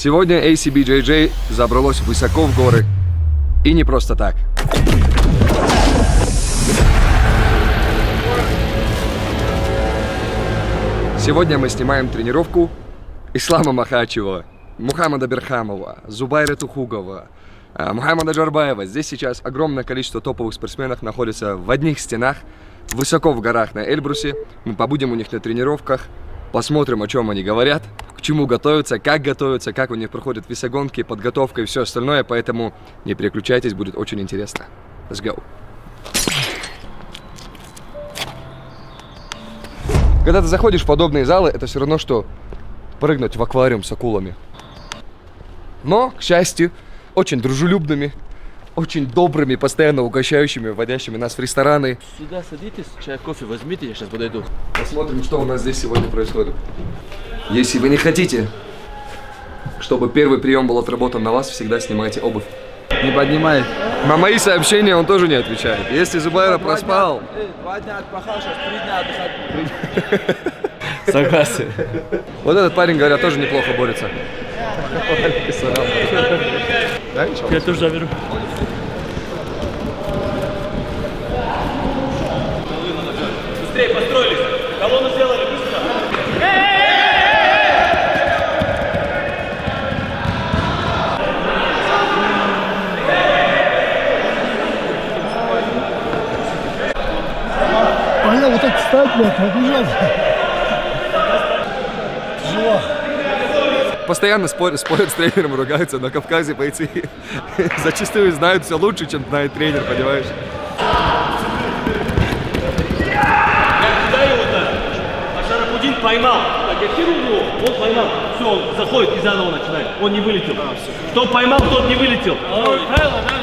Сегодня ACBJJ забралось высоко в горы. И не просто так. Сегодня мы снимаем тренировку Ислама Махачева, Мухаммада Берхамова, Зубайра Тухугова, Мухаммада Джарбаева. Здесь сейчас огромное количество топовых спортсменов находится в одних стенах, высоко в горах на Эльбрусе. Мы побудем у них на тренировках, посмотрим, о чем они говорят, к чему готовятся, как у них проходят весогонки, подготовка и все остальное. Поэтому не переключайтесь, будет очень интересно. Let's go. Когда ты заходишь в подобные залы, это все равно, что прыгнуть в аквариум с акулами. Но, к счастью, очень дружелюбными, очень добрыми, постоянно угощающими, вводящими нас в рестораны. Сюда садитесь, чай, кофе возьмите, я сейчас подойду. Посмотрим, что у нас здесь сегодня происходит. Если вы не хотите, чтобы первый прием был отработан на вас, всегда снимайте обувь. Не поднимает. На мои сообщения он тоже не отвечает. Если Зубайра проспал... 2 дня отпахал, сейчас 3 дня отдыхать. Согласен. Вот этот парень, говорят, тоже неплохо борется. Я тоже заберу. Быстрее построились. Колонну сделали быстро. Она вот так встать, побежать. Тяжело. Постоянно спорят с тренером, ругаются. На Кавказе бойцы зачастую знают все лучше, чем знает тренер, понимаешь? Куда его-то? А Шарапудин поймал. Так, я кину его, он поймал. Все, он заходит и заново начинает. Он не вылетел. Кто поймал, тот не вылетел.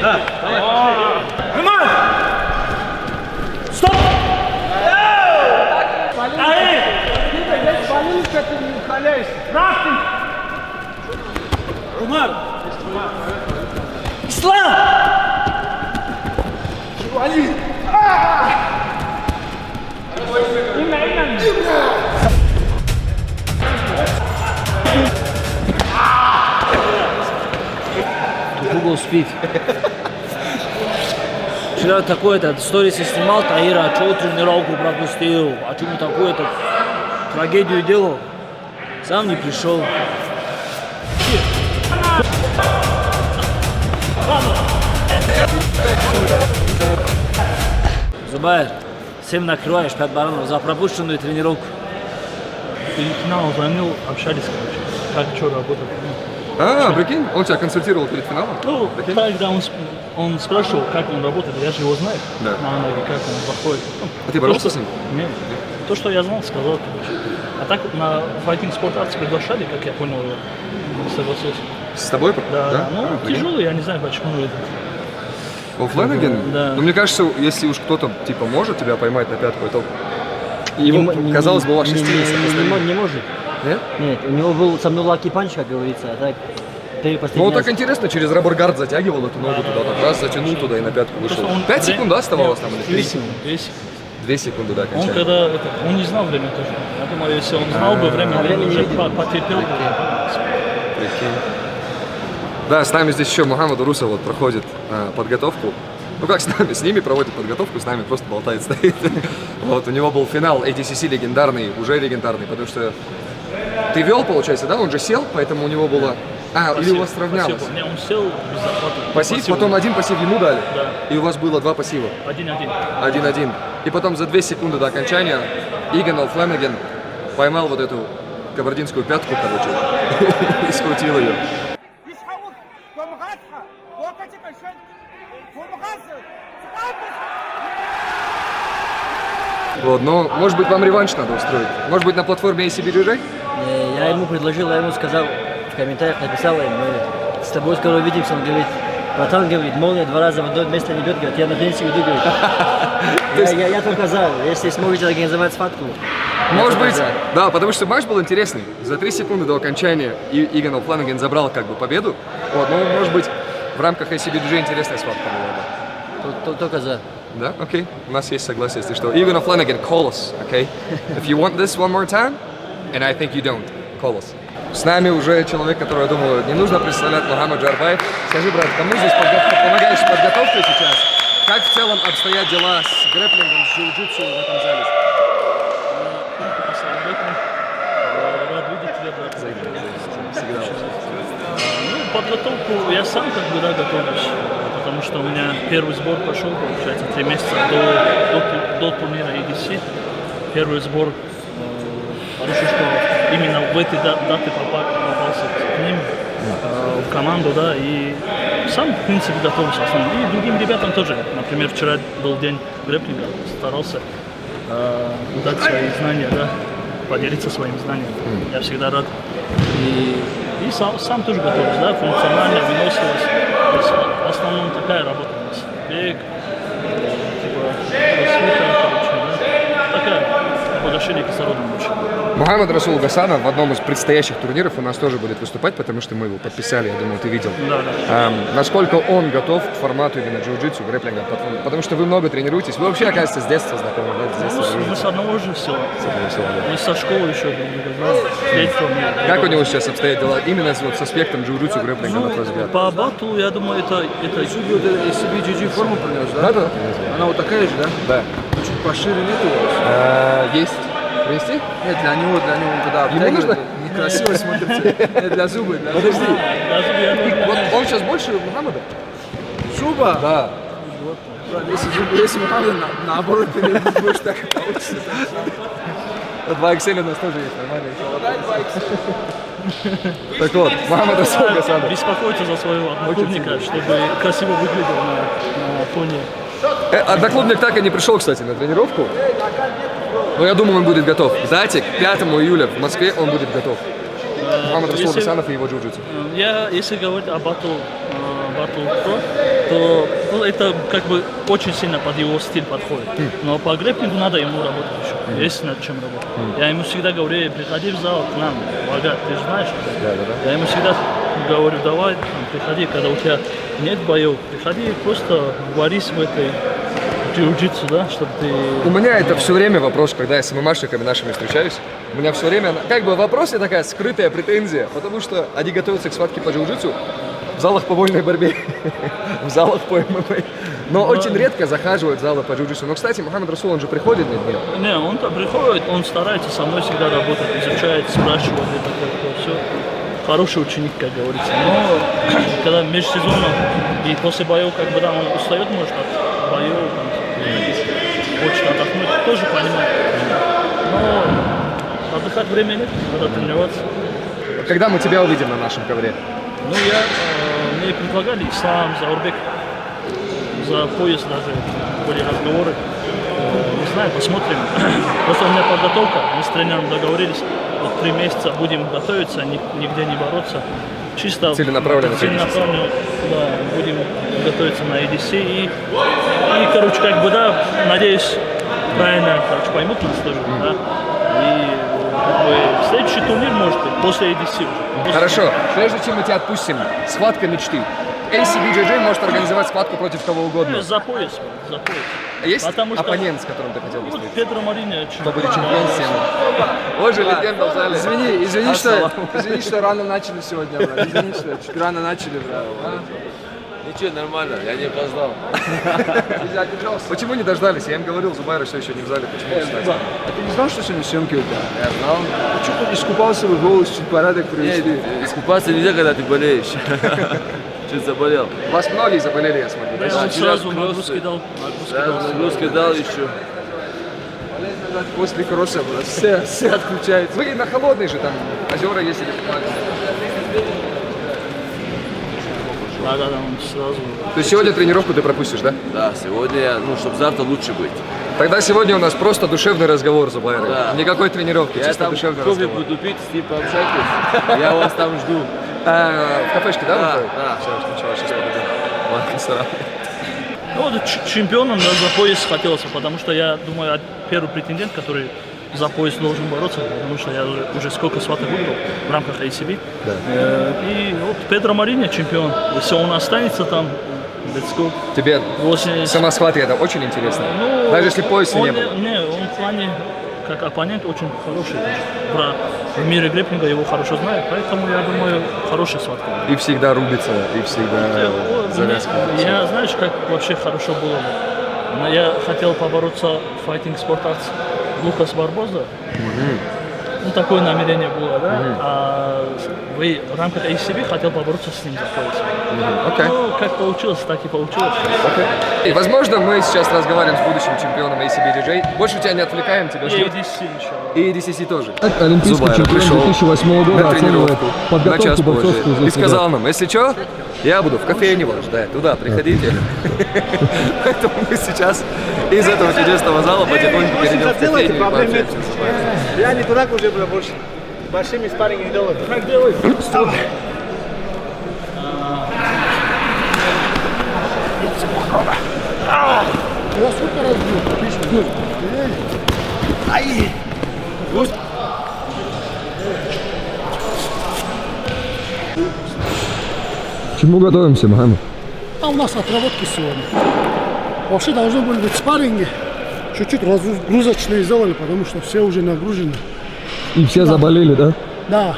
Да. Внимание! Стоп! Умар! Ислам! Google спит. Вчера такое-то, сторис снимал, Таира, а что тренировку пропустил, а чему такое-то, трагедию делал, сам не пришел. Зубайр, 7 накрываешь, 5 баранов за пропущенную тренировку. Перед финалом звонил, общались, короче. Как что работать. Прикинь, он тебя консультировал перед финалом? Ну, тогда он спрашивал, как он работает, я же его знаю. Да. На ноги, как он заходит. А ты боролся с ним? Нет. То, что я знал, сказал, короче. А так на Fighting Sport Arts приглашали, как я понял, я согласился. С тобой? Да. Ну, тяжелый, я не знаю, почему это. О, Флэнаган? Да. Ну, мне кажется, если уж кто-то, типа, может тебя поймать на пятку, то... Ему, казалось бы, ваши стили сопоставимы. Не может. Нет? Нет, у него был со мной лаки панч, как говорится, а так ты последний Ну, вот раз- так интересно, через раборгард затягивал эту ногу туда, так раз, затянул туда и на пятку вышел. 5 секунд, да, оставалось там? Или 3? 2 секунды. 2 секунды, да, Он окончательно. когда он не знал время тоже. Я думаю, если он знал бы время, он уже потерпел. Прикинь. Да, с нами здесь еще Мухаммад Урусов вот проходит подготовку. Ну как с нами? С ними проводит подготовку, с нами просто болтает, стоит. Вот, у него был финал ADCC легендарный, уже легендарный, потому что ты вел, получается, да? Он же сел, поэтому у него было... или у вас сравнялось? Не, он сел без захвата. Пассив, потом один пассив ему дали, Да. и у вас было 2 пассива. 1-1. 1-1. И потом за 2 секунды до окончания Иган Флэнаган поймал вот эту кабардинскую пятку, короче, и скрутил ее. Вот, но, может быть, вам реванш надо устроить? Может быть, на платформе ACBJJ? Я ему предложил, я ему сказал, в комментариях написал, мы с тобой скоро увидимся, он говорит, братан, говорит, молния 2 раза в одно место не бьет, говорит, я на тренинге иду, говорит. Я только за, если сможете организовать схватку. Может быть, да, потому что матч был интересный. За 3 секунды до окончания Иган Флэнаган забрал как бы победу. Вот, ну, может быть, в рамках ACBJJ интересная схватка была бы. Только за. Да? Окей. У нас есть согласие, если что. Иган Флэнаган, call us, okay? If you want this one more time, and I think you don't, call us. С нами уже человек, который, я думаю, не нужно представлять, Мухаммад Джарбаев. Скажи, брат, кому здесь помогаешь с подготовкой сейчас? Как в целом обстоят дела с грэпплингом, с джиу-джитсу в этом зале? Рад видеть тебя, брат. Всегда. Ну, подготовку я сам как бы, да, готовлюсь. Потому что у меня первый сбор пошел, получается, 3 месяца до турнира EDC. Первый сбор. Хорошо, что именно в эти даты попался к ним, в команду, да, и сам, в принципе, готовился основном. И другим ребятам тоже. Например, вчера был день грэпплинга, старался дать свои знания, да, поделиться своими знаниями. Я всегда рад. И сам тоже готовлюсь, да, функционально, выносливость. То есть, в основном такая работа у нас. Бег, типа, кроссфита, короче, да. Такая подошли кислородом больше. Мухаммад Расул Гасанов в одном из предстоящих турниров у нас тоже будет выступать, потому что мы его подписали, я думаю, ты видел. Да. Насколько он готов к формату именно джиу-джитсу, грэпплинга? Потому что вы много тренируетесь. Вы вообще, оказывается, с детства знакомы, да? С детства Мы с одного же села. да. Мы со школы еще друг друга знали. С детства мы- Как у него сейчас обстоят дела именно вот с аспектом джиу-джитсу, грэпплинга, на твой взгляд? По бату, я думаю, это Судьи вот себе GG форму принес, да? Да. Она вот такая же, да? Да. Чуть пошире нету у вас? Есть. Принести? Нет, для него когда Ему нужно? некрасиво смотрится. Нет, для зуба, для Подожди. даже я думаю, Вот он сейчас больше Мухаммада? зуба. Да. Брат, если Мухаммад наоборот перейдет, больше так и получится. 2XL у нас тоже есть, нормально. Так вот, Мухаммад Расул Гасанов. беспокоиться за своего одноклубника, чтобы красиво выглядел на фоне. Одноклубник так и не пришел, кстати, на тренировку. Но я думаю, он будет готов. Дате к 5 июля в Москве он будет готов. Мухаммад Расул Если- Гасанов и его джиу-джитсу. Если говорить о Battle Pro, то ну, это как бы очень сильно под его стиль подходит. Но по грэпплингу надо ему работать еще. Есть над чем работать. Я ему всегда говорю: приходи в зал к нам, Вагат, ты же знаешь. Я ему всегда говорю: давай, приходи, когда у тебя нет боев, приходи, просто варись в этой джиу-джитсу, да, чтобы ты... У меня это все время вопрос, когда я с ММАшниками нашими встречаюсь. У меня все время, как бы вопрос и такая скрытая претензия, потому что они готовятся к схватке по джиу-джитсу в залах по вольной борьбе, в залах по ММА. Но очень редко захаживают в залы по джиу-джитсу. Но, кстати, Мухаммад Расул, он же приходит на дни. Не, он-то приходит, он старается со мной всегда работать, изучает, спрашивает, это все. Хороший ученик, как говорится. Но когда межсезонно и после боев, как бы, да, он устает, может, от боев, там, хочет отдохнуть, тоже понимаю. Но отдыхать времени нет, надо тренироваться. Когда мы тебя увидим на нашем ковре? Ну, мне предлагали Ислам, Заурбек, за пояс даже были разговоры. Не знаю, посмотрим. Просто у меня подготовка, мы с тренером договорились, вот 3 месяца будем готовиться, нигде не бороться. Чисто Целенаправленно, да, будем готовиться на EDC и, короче, как бы, да, надеюсь, правильно, короче, поймут нас тоже, да. И как бы, следующий турнир, может быть, после EDC уже. После- Хорошо, прежде чем мы тебя отпустим, схватка мечты. ACBJJ может организовать схватку против кого угодно. За пояс, за пояс. А есть Потому что- оппонент, с которым ты хотел бы Вот встретиться? Педро Марини, Кто будет чемпион сцены? Он же легенда в зале. Извини, что рано начали сегодня, брат. Извини, что чуть рано начали, брат. Ничего, нормально, я не опоздал. Почему не дождались? Я им говорил, Зубайра все еще не в зале. Почему не ждать? А ты не знал, что сегодня съемки у тебя? Я знал. Чуть искупался в голос, чуть порядок привести. Искупаться нельзя, когда ты болеешь. Чуть заболел. Вас многие заболели, я смотрю. да? он вчера сразу кроссы. нагрузки дал. Да, нагрузки дал еще. После кросса, брат, все отключаются. Вы на холодный же там озера ездили. Да, он сразу. То есть сегодня тренировку ты пропустишь, да? Да, сегодня я, чтобы завтра лучше быть. Тогда сегодня у нас просто душевный разговор, Зубайра. Да. Никакой тренировки, Я чисто там душевный кофе разговор. буду пить, с ним пообщайтесь. Я вас там жду. В кафешке, да? Да, вы? да. Все, сначала сейчас подойдем. Ладно, сразу. Ну, вот чемпионом да, за пояс хотелось, потому что я думаю, первый претендент, который за пояс должен бороться, потому что я уже сколько схваток выиграл в рамках ACB. Да. И вот Педро Марини чемпион. Если он останется там, let's go. Тебе 80. сама схватка это очень интересно. Ну, Даже если пояса он не было. Не, он в плане, как оппонент, очень хороший. Даже. в мире грэпплинга его хорошо знают, поэтому я думаю, хорошая схватка. И всегда рубится, и всегда завязка. Я, знаешь, как вообще хорошо было? Но я хотел побороться в Fighting Sport Arts Лукас Барбоза. Ну, такое намерение было, да? А в рамках ACB хотел побороться с ним за пояс. Окей. Ну, как получилось, так и получилось. И, возможно, мы сейчас разговариваем с будущим чемпионом ACB DJ. Больше тебя не отвлекаем, тебя И ждет. DC еще. И DCC тоже. Олимпийский Зубайра чемпион пришел 2008 года на оценивает тренировку на подготовку час позже. борцовскую И здесь сказал нам, если что, я буду в кофейне вас ждать. Туда приходите. Поэтому мы сейчас из этого чудесного зала потихоньку перейдем в кофейню и пообщаемся. Я не дурак уже был больше. Большими спарринги не делаю. Как делать? Вставай. Я сколько раз бил? К чему готовимся, Мухаммад? А у нас отработки сегодня. Вообще должны были быть спарринги. Чуть-чуть разгрузочные сделали, потому что все уже нагружены. И все заболели, да? Да,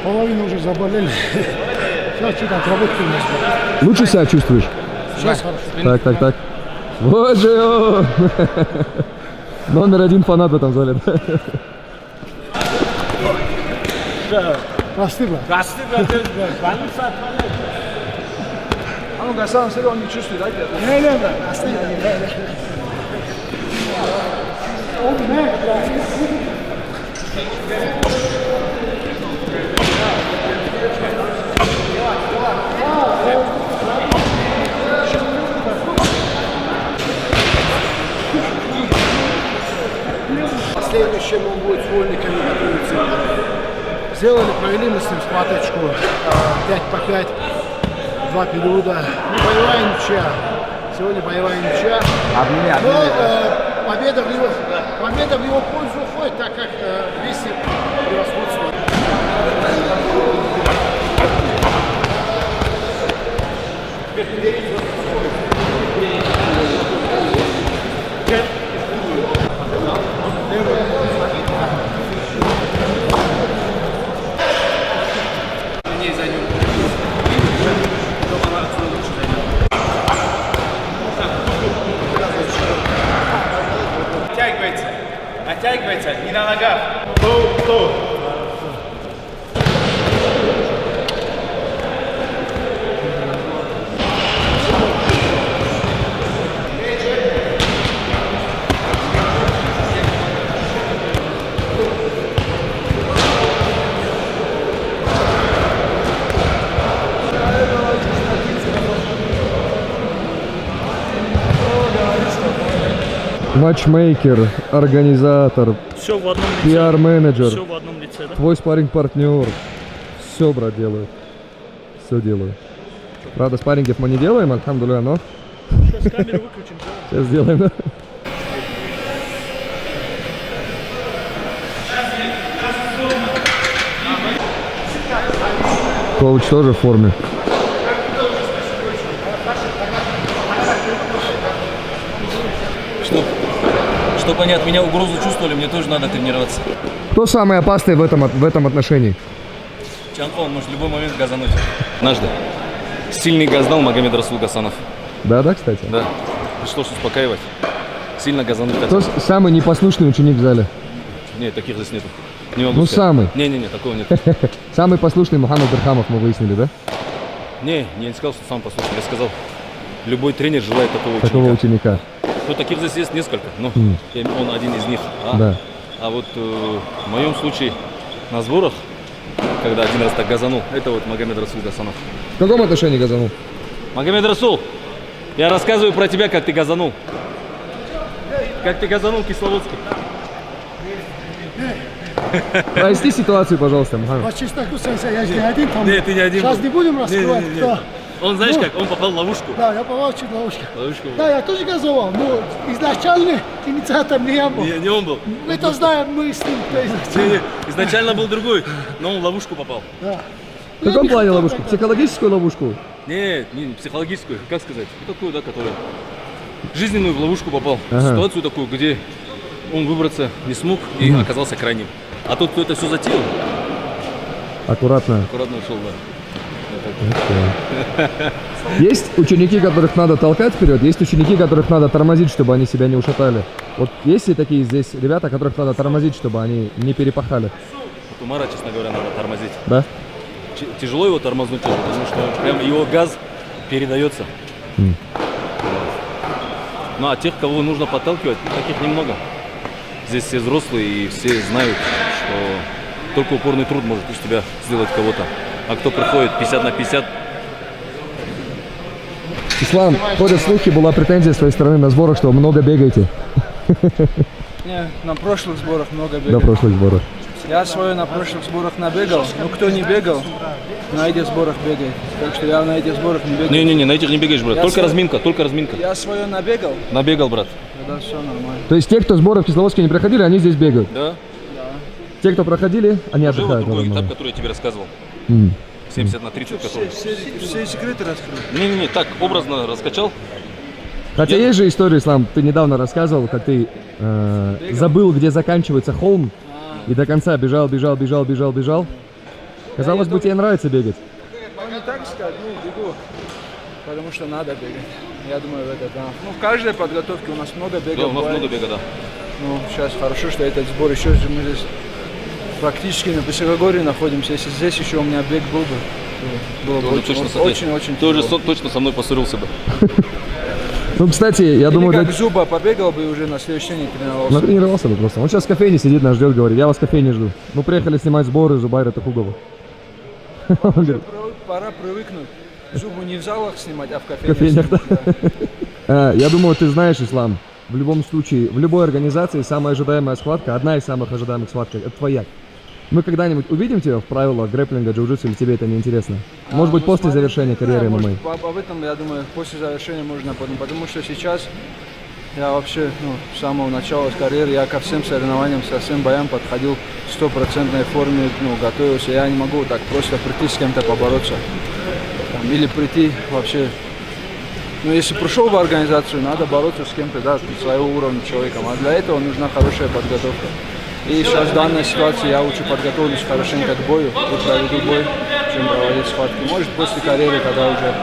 половина уже заболели. Сейчас чуть отработки у нас было. Лучше себя чувствуешь? Сейчас хорошо. Так. Вот же он! Номер один фанат в этом зале. Спасибо. А ну, Гасан, смотри, он не чувствует, да, тебя? Не, спасибо. Следующим он будет с вольниками готовиться. Сделали, провели мы с ним схваточку 5 по 5, 2 периода. Боевая ничья. Сегодня боевая ничья. Но победа в его пользу уходит, так как весит превосходство. Оттягивается, не на ногах. Матчмейкер, организатор, Все в одном лице. пиар-менеджер, Все в одном лице, да? твой спарринг-партнер. Все, брат, делаю. Все делаю. Правда, спаррингов мы не делаем, альхамдулилля, но Сейчас камеру выключим. сейчас сделаем, да? Коуч тоже в форме. Чтобы они от меня угрозу чувствовали, мне тоже надо тренироваться. Кто самый опасный в этом отношении? Чанхон может в любой момент газануть. Однажды сильный газдал Магомед Расул Гасанов. Да, кстати. Да. Пришлось успокаивать. Сильно газануть. Кто самый непослушный ученик в зале? Нет, таких здесь нету. Не могу Ну, сказать. самый. Не, такого нет. Самый послушный Мухаммад Берхамов, мы выяснили, да? Не сказал, что сам послушный. Я сказал, любой тренер желает такого ученика. Такого ученика. Ну, таких здесь есть несколько, но он один из них. Да. А вот в моем случае на сборах, когда один раз так газанул, это вот Магомед Расул Гасанов. В каком отношении газанул? Магомед Расул, я рассказываю про тебя, как ты газанул. Как ты газанул в Кисловодске. Проясни ситуацию, пожалуйста, Мухаммад. По чесноку, я же не один там. Нет, ты не один Сейчас был. не будем раскрывать, Не. кто. Он, знаешь Ну. как, он попал в ловушку. Да, я попал чуть в ловушку. Ловушку. Да, я тоже газовал, но изначально инициатор не я был. Не он был. Мы это знаем, мы с ним кто изначально. Изначально был другой, но он в ловушку попал. Да. В каком плане ловушку? Психологическую ловушку? Нет, не психологическую, как сказать, такую, да, которую жизненную в ловушку попал. Ага. Ситуацию такую, где он выбраться не смог и оказался крайним. А тут кто-то все затеял. Аккуратно. Аккуратно ушел, да. Есть ученики, которых надо толкать вперед, есть ученики, которых надо тормозить, чтобы они себя не ушатали. Вот есть ли такие здесь ребята, которых надо тормозить, чтобы они не перепахали? Вот Умара, честно говоря, надо тормозить. Да? Тяжело его тормознуть, потому что прям его газ передается. Ну а тех, кого нужно подталкивать, таких немного. Здесь все взрослые и все знают, что только упорный труд может из тебя сделать кого-то. А кто приходит 50 на 50, Ислам, ходят слухи, была претензия с твоей стороны на сборах, что вы много бегаете. Не, на прошлых сборах много До бегал. прошлых сборов. Я свое на прошлых сборах набегал. Ну, кто не бегал, на этих сборах бегает. Так что я на этих сборах не бегал. не-не-не, на этих не бегаешь, брат. Я Только свой- разминка, только разминка. Я свое набегал, Набегал, брат. тогда все нормально. То есть те, кто сборы в Кисловодске не проходили, они здесь бегают. Да? Те, кто проходили, они Уже вот отдыхают. другой наверное. этап, который я тебе рассказывал. М. 70 на 30, который. Все секреты раскрыл. Не-не-не, так образно раскачал. Хотя есть же история, Ислам, ты недавно рассказывал, как ты забыл, где заканчивается холм, и до конца бежал. Казалось бы, тебе нравится бегать. Ну, не так сказать, ну, бегу, потому что надо бегать. Я думаю, в это, да. Ну, в каждой подготовке у нас много бега. Да, у нас бывает. много бега, да. Ну, сейчас хорошо, что этот сбор еще же мы здесь практически на Пысогогорье находимся. Если здесь еще у меня бег был бы, то было бы Тоже точно очень Тоже тяжело. точно со мной поссорился бы. Ну, кстати, я Или думаю, как да- Зуба побегал бы и уже на следующий день тренировался. натренировался бы просто. Он сейчас в кофейне сидит, нас ждет, говорит, я вас в кофейне жду. Мы приехали снимать сборы Зубайра Тухугова. Он говорит, Пора привыкнуть. Зубу не в залах снимать, а в кофейнях, кофейнях. Да. Я думаю, ты знаешь, Ислам, в любом случае, в любой организации самая ожидаемая схватка, одна из самых ожидаемых схваток, это твоя. Мы когда-нибудь увидим тебя в правилах грэпплинга, джиу-джитсу, или тебе это не интересно? Может быть, после завершения карьеры может, ММА. об этом, я думаю, после завершения можно подумать. Потому что сейчас я вообще, с самого начала карьеры, я ко всем соревнованиям, со всем боям подходил в 100% форме, готовился. Я не могу так просто прийти с кем-то побороться. Или прийти вообще. Если пришел в организацию, надо бороться с кем-то, да, своего уровня человеком. А для этого нужна хорошая подготовка. И сейчас в данной ситуации я лучше подготовлюсь хорошенько к бою и проведу бой, чем проводить схватки. Может, после карьеры, когда уже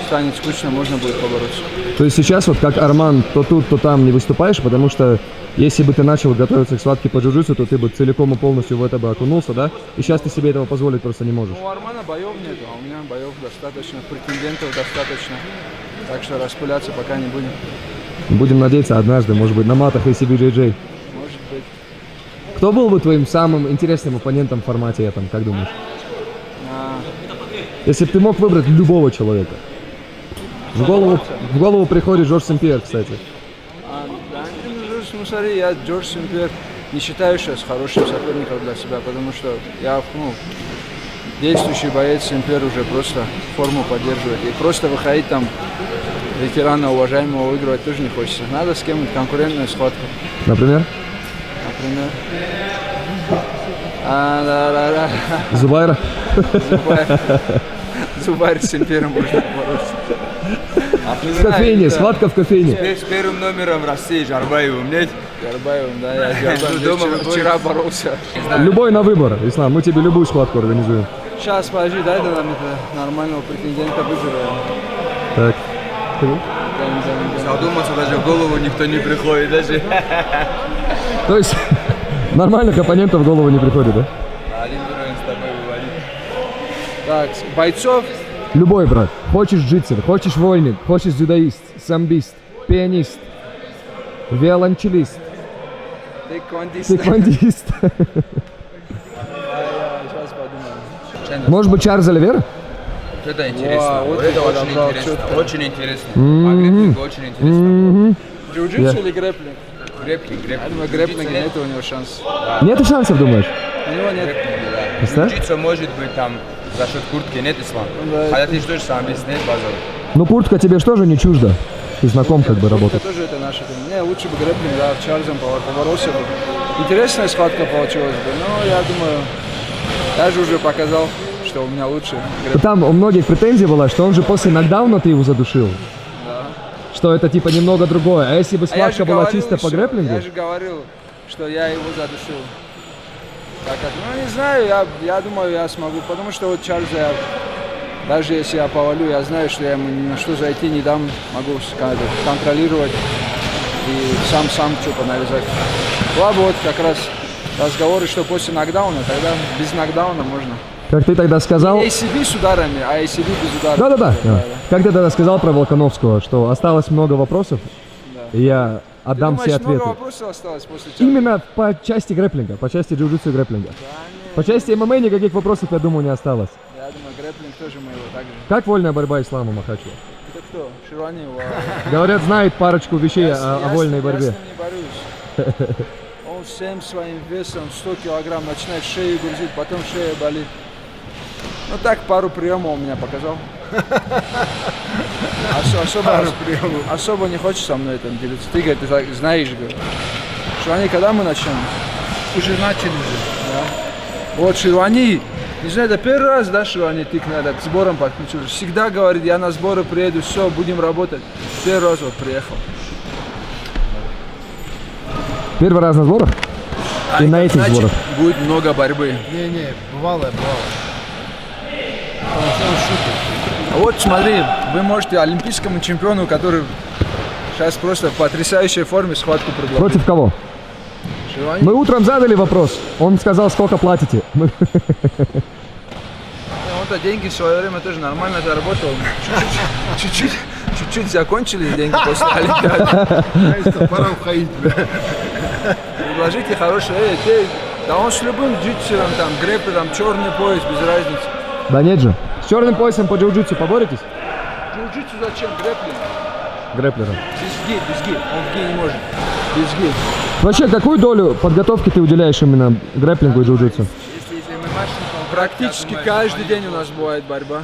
станет скучно, можно будет побороться. То есть сейчас вот как Арман то тут, то там не выступаешь, потому что если бы ты начал готовиться к схватке по джиу-джитсу, то ты бы целиком и полностью в это бы окунулся, да? И сейчас ты себе этого позволить просто не можешь. У Армана боев нет, а у меня боев достаточно, претендентов достаточно. Так что распыляться пока не будем. Будем надеяться однажды, может быть, на матах ACBJJ. Может быть. Кто был бы твоим самым интересным оппонентом в формате этом, как думаешь? Если бы ты мог выбрать любого человека. В голову приходит Джордж Сен-Пьер, кстати. Смотри, я Джордж Сен-Пьер не считаю сейчас хорошим соперником для себя, потому что я, действующий боец Сен-Пьер уже просто форму поддерживает. И просто выходить там ветерана уважаемого выигрывать тоже не хочется. Надо с кем-нибудь конкурентную схватку. Например? Зубайра? Зубайр с Сен-Пьером можно бороться. В кофейне, схватка в кофейне. С первым номером России Жарбаевым, нет? Гарбаевым, да, я с Гарбаевым вчера боролся. Любой на выбор, Ислам, мы тебе любую схватку организуем. Сейчас, подожди, дай нам это нормального претендента выберем. Так. Задуматься даже в голову никто не приходит даже. То есть нормальных оппонентов в голову не приходит, да? Один уровень с тобой выводить. Так, бойцов. Любой, брат. Хочешь джитсер, хочешь вольник, хочешь дзюдоист, самбист, пианист, виолончелист, тэквондист. Сейчас подумаем. Может быть, Чарльз Оливера? Это интересно. вот Это это очень подобрал интересно. чётко. Очень интересно. А грэпплинг очень интересно. Джиу-джитсу Я- или грэпплинг? Грэпплинг, Я думаю, грэпплинг нет у него шанс. Нет шансов, думаешь? У него нет. Представь? Джиу-джитсу может быть там за счет куртки, нет, Ислам? Да. Хотя ты ждешь сам, без нет базара. Ну, куртка тебе же тоже не чужда. Ты знаком как бы Это работать. тоже это наше. Не, лучше бы грэпплинг, да, с Чарльзом поборолся бы. Интересная схватка получилась бы, но я думаю, я же уже показал, что у меня лучше грэпплинг. Там у многих претензия была, что он же после нокдауна ты его задушил. Что это типа немного другое. А если бы А я схватка же была говорил чисто по еще, грэпплингу? Я же говорил, что я его задушил. Так как, ну, не знаю, я думаю, я смогу, потому что вот Чарльза, даже если я повалю, я знаю, что я ему ни на что зайти не дам, могу контролировать и сам что-то навязать. Слабо вот как раз разговоры, что после нокдауна, тогда без нокдауна можно. Как ты тогда сказал... Не ACB с ударами, а ACB без ударов. Да. Как ты тогда сказал про Волконовского, что осталось много вопросов, и я отдам Ты все думаешь, много ответы. вопросов осталось после Чарльза? Именно по части грэпплинга, по части джиу-джитсу и грэпплинга. По части ММА никаких вопросов, я думаю, не осталось. Я думаю, грэпплинг тоже мы его так же. Как вольная борьба Ислама Махачева? Это кто? Ширвани? Говорят, знает парочку вещей о вольной Я борьбе. с ним не борюсь. Он всем своим весом 100 килограмм начинает шею грузить, потом шея болит. Ну так, пару приемов он меня показал. Особо не хочешь со мной там делиться. Ты, говорит, ты знаешь, говорит. Ширвани, когда мы начнем? Уже начали же. Вот Ширвани, не знаю, это первый раз, да, Ширвани, ты к сборам подключился. Всегда говорит, я на сборы приеду, все, будем работать. Первый раз вот приехал. Первый раз на сборах? И на этих Значит, сборах? будет много борьбы. Не, бывало. А вот смотри, вы можете олимпийскому чемпиону, который сейчас просто в потрясающей форме, схватку предложить. Против кого? Ширвани. Мы утром задали вопрос. Он сказал, сколько платите. Он-то деньги в свое время тоже нормально заработал. Чуть-чуть закончились деньги после Олимпиады. Пора уходить. Предложите хорошие. Да он с любым джитсером, там, грэппером, черный пояс, без разницы. Да нет же. С черным поясом по джиу-джитсу поборетесь? Джиу-джитсу зачем? Грэпплинг. Грэпплером. Без ги. Он в ги не может. Без ги. Вообще, какую долю подготовки ты уделяешь именно грэпплингу и джиу-джитсу? Практически каждый день у нас бывает борьба.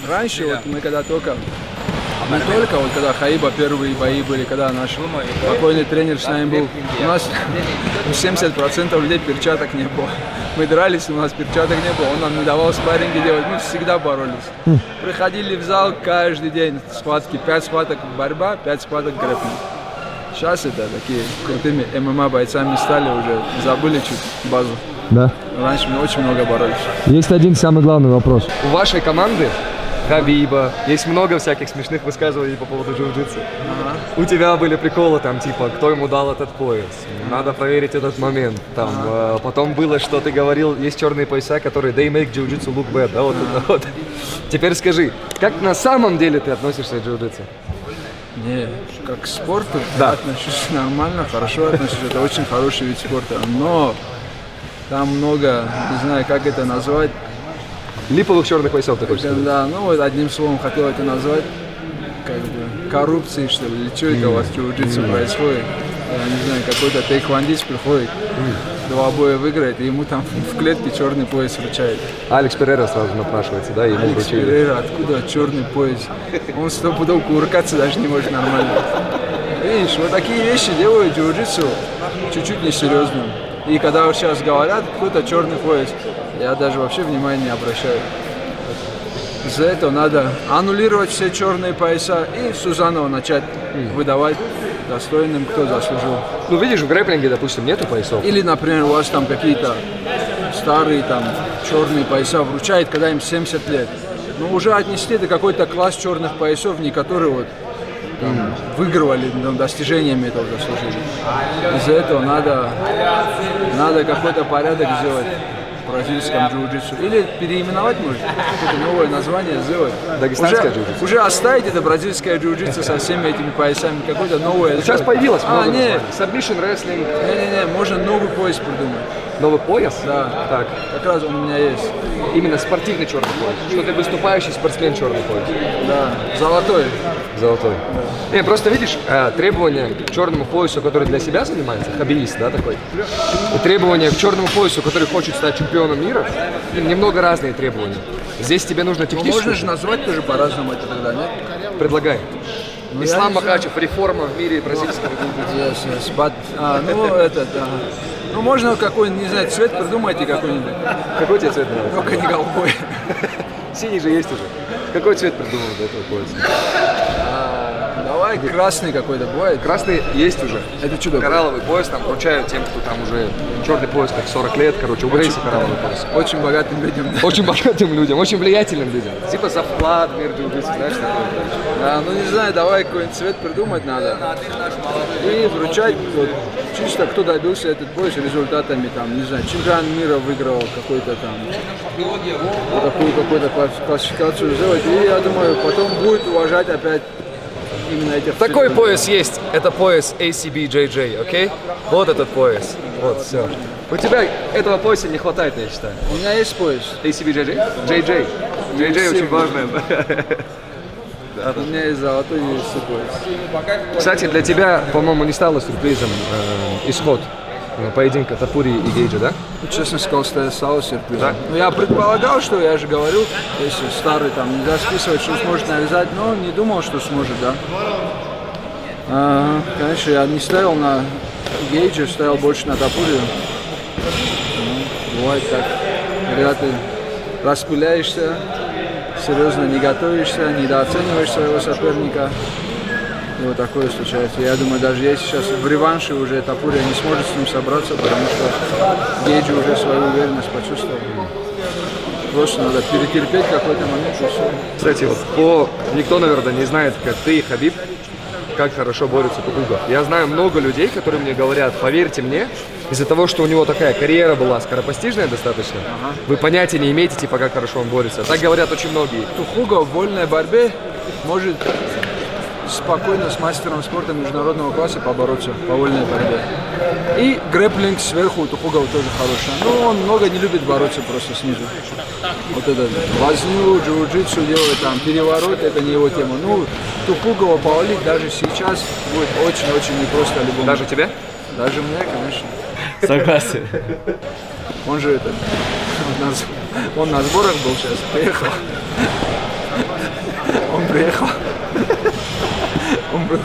Раньше вот мы когда только, не только вот когда Хаиба первые бои были, когда наш покойный тренер с нами был, у нас 70% людей перчаток не было. Мы дрались, у нас перчаток не было, он нам не давал спарринги делать, мы всегда боролись. Приходили в зал каждый день, схватки, 5 схваток борьба, 5 схваток грэпплинг. Сейчас это такие крутыми ММА бойцами стали, уже забыли чуть базу. Да. Раньше мы очень много боролись. Есть один самый главный вопрос. У вашей команды Хабиба есть много всяких смешных высказываний по поводу джиу-джитсу. У тебя были приколы там, типа, кто ему дал этот пояс, надо проверить этот момент. Там, потом было, что ты говорил, есть черные пояса, которые they make jiu-jitsu look bad, да, вот это вот. Теперь скажи, как на самом деле ты относишься к джиу-джитсу? Не, как к спорту Да. отношусь нормально, хорошо отношусь, это очень хороший вид спорта, но там много, не знаю, как это назвать. Липовых черных поясов ты хочешь сказать? Да, ну вот одним словом хотел это назвать, как бы, коррупцией, что ли, или что это у вас в джиу-джитсу происходит. Я не знаю, какой-то тэквондист приходит, 2 боя выиграет, и ему там в клетке черный пояс вручает. Алекс Перейра сразу напрашивается, да, ему Алекс вручили. Перейра, откуда черный пояс? Он стопудов кувыркаться даже не может нормально. Видишь, вот такие вещи делают джиу-джитсу чуть-чуть несерьезным. И когда вот сейчас говорят, кто-то черный пояс, я даже вообще внимания не обращаю. Из-за этого надо аннулировать все черные пояса и с заново начать выдавать достойным, кто заслужил. Ну видишь, в грэпплинге, допустим, нету поясов. Или, например, у вас там какие-то старые там черные пояса вручают, когда им 70 лет. Но уже отнести это какой-то класс черных поясов, не которые вот там, выигрывали, там, достижениями этого заслужили. Из-за этого надо какой-то порядок сделать в бразильском джиу-джитсу. Или переименовать, может, какое-то новое название сделать. Дагестанское джиу-джитсу. Уже оставить это бразильское джиу-джитсу со всеми этими поясами, какое-то новое. Сейчас появилось много не, названий. Submission wrestling. не, можно новый пояс придумать. Новый пояс? Да. Так. Как раз он у меня есть. Именно спортивный черный пояс. Что ты выступающий спортсмен черный пояс. Да. Золотой. Золотой. Не, просто видишь, требования к черному поясу, который для себя занимается, хоббиист, да, такой, и требования к черному поясу, который хочет стать чемпионом мира, немного разные требования. Здесь тебе нужно технически... Можно же назвать тоже по-разному это тогда, нет? Предлагай. Ну, Ислам я не Махачев, реформа в мире бразильского. Yes. Ну, этот, да. Ну, можно какой-нибудь, не знаю, цвет придумайте какой-нибудь. Какой тебе цвет нравится? Только не голубой. Синий же есть уже. Какой цвет придумал для этого пояса? Давай красный какой-то бывает. Красный есть уже. Это чудо. Коралловый пояс там вручают тем, кто там уже черный пояс, как 40 лет, короче, у Грейси коралловый пояс. Очень богатым людям. Очень богатым людям, очень влиятельным людям. Типа за вклад в мир джиу-джитсу, знаешь, такое. Да, ну не знаю, давай какой-нибудь цвет придумать надо. И вручать, вот, чисто кто добился этот пояс результатами, там, не знаю, чемпион мира выиграл какой-то там, вот такую какую-то классификацию сделать. И я думаю, потом будет уважать опять именно этих. Такой пояс есть. Это пояс ACBJJ, окей? Вот этот пояс. Вот, все. У тебя этого пояса не хватает, я считаю. У меня есть пояс. ACBJJ? JJ. JJ очень важный. У меня есть золотой UFC пояс. Кстати, для тебя, по-моему, не стало сюрпризом исход поединка Топури и Гейджа, да? Ну, честно сказал, стало сюрпризом. Да? Ну, я предполагал, что, я же говорю, если старый там нельзя списывать, что сможет навязать, но не думал, что сможет, да. Конечно, я не ставил на Гейджа, ставил больше на Топури. Ну, бывает так, когда ты распыляешься, серьезно не готовишься, недооцениваешь своего соперника. И вот такое случается. Я думаю, даже если сейчас в реванше уже Топури не сможет с ним собраться, потому что Гейджи уже свою уверенность почувствовал. Просто надо перетерпеть какой-то момент и все. Кстати, вот никто, наверное, не знает, как ты и Хабиб, как хорошо борются Тухугов. Я знаю много людей, которые мне говорят, поверьте мне, из-за того, что у него такая карьера была скоропостижная достаточно, вы понятия не имеете, типа, как хорошо он борется. Так говорят очень многие. Тухугов в вольной борьбе может спокойно с мастером спорта международного класса побороться по вольной борьбе. И грэпплинг сверху у Тухугова тоже хороший. Но он много не любит бороться просто снизу. Вот это возню, джиу-джитсу делать, там, переворот, это не его тема. Ну, Тухугова повалить даже сейчас будет очень-очень непросто любому. Даже тебя? Даже мне, конечно. Согласен. Он же это, он на сборах был сейчас, приехал. Он приехал. Он был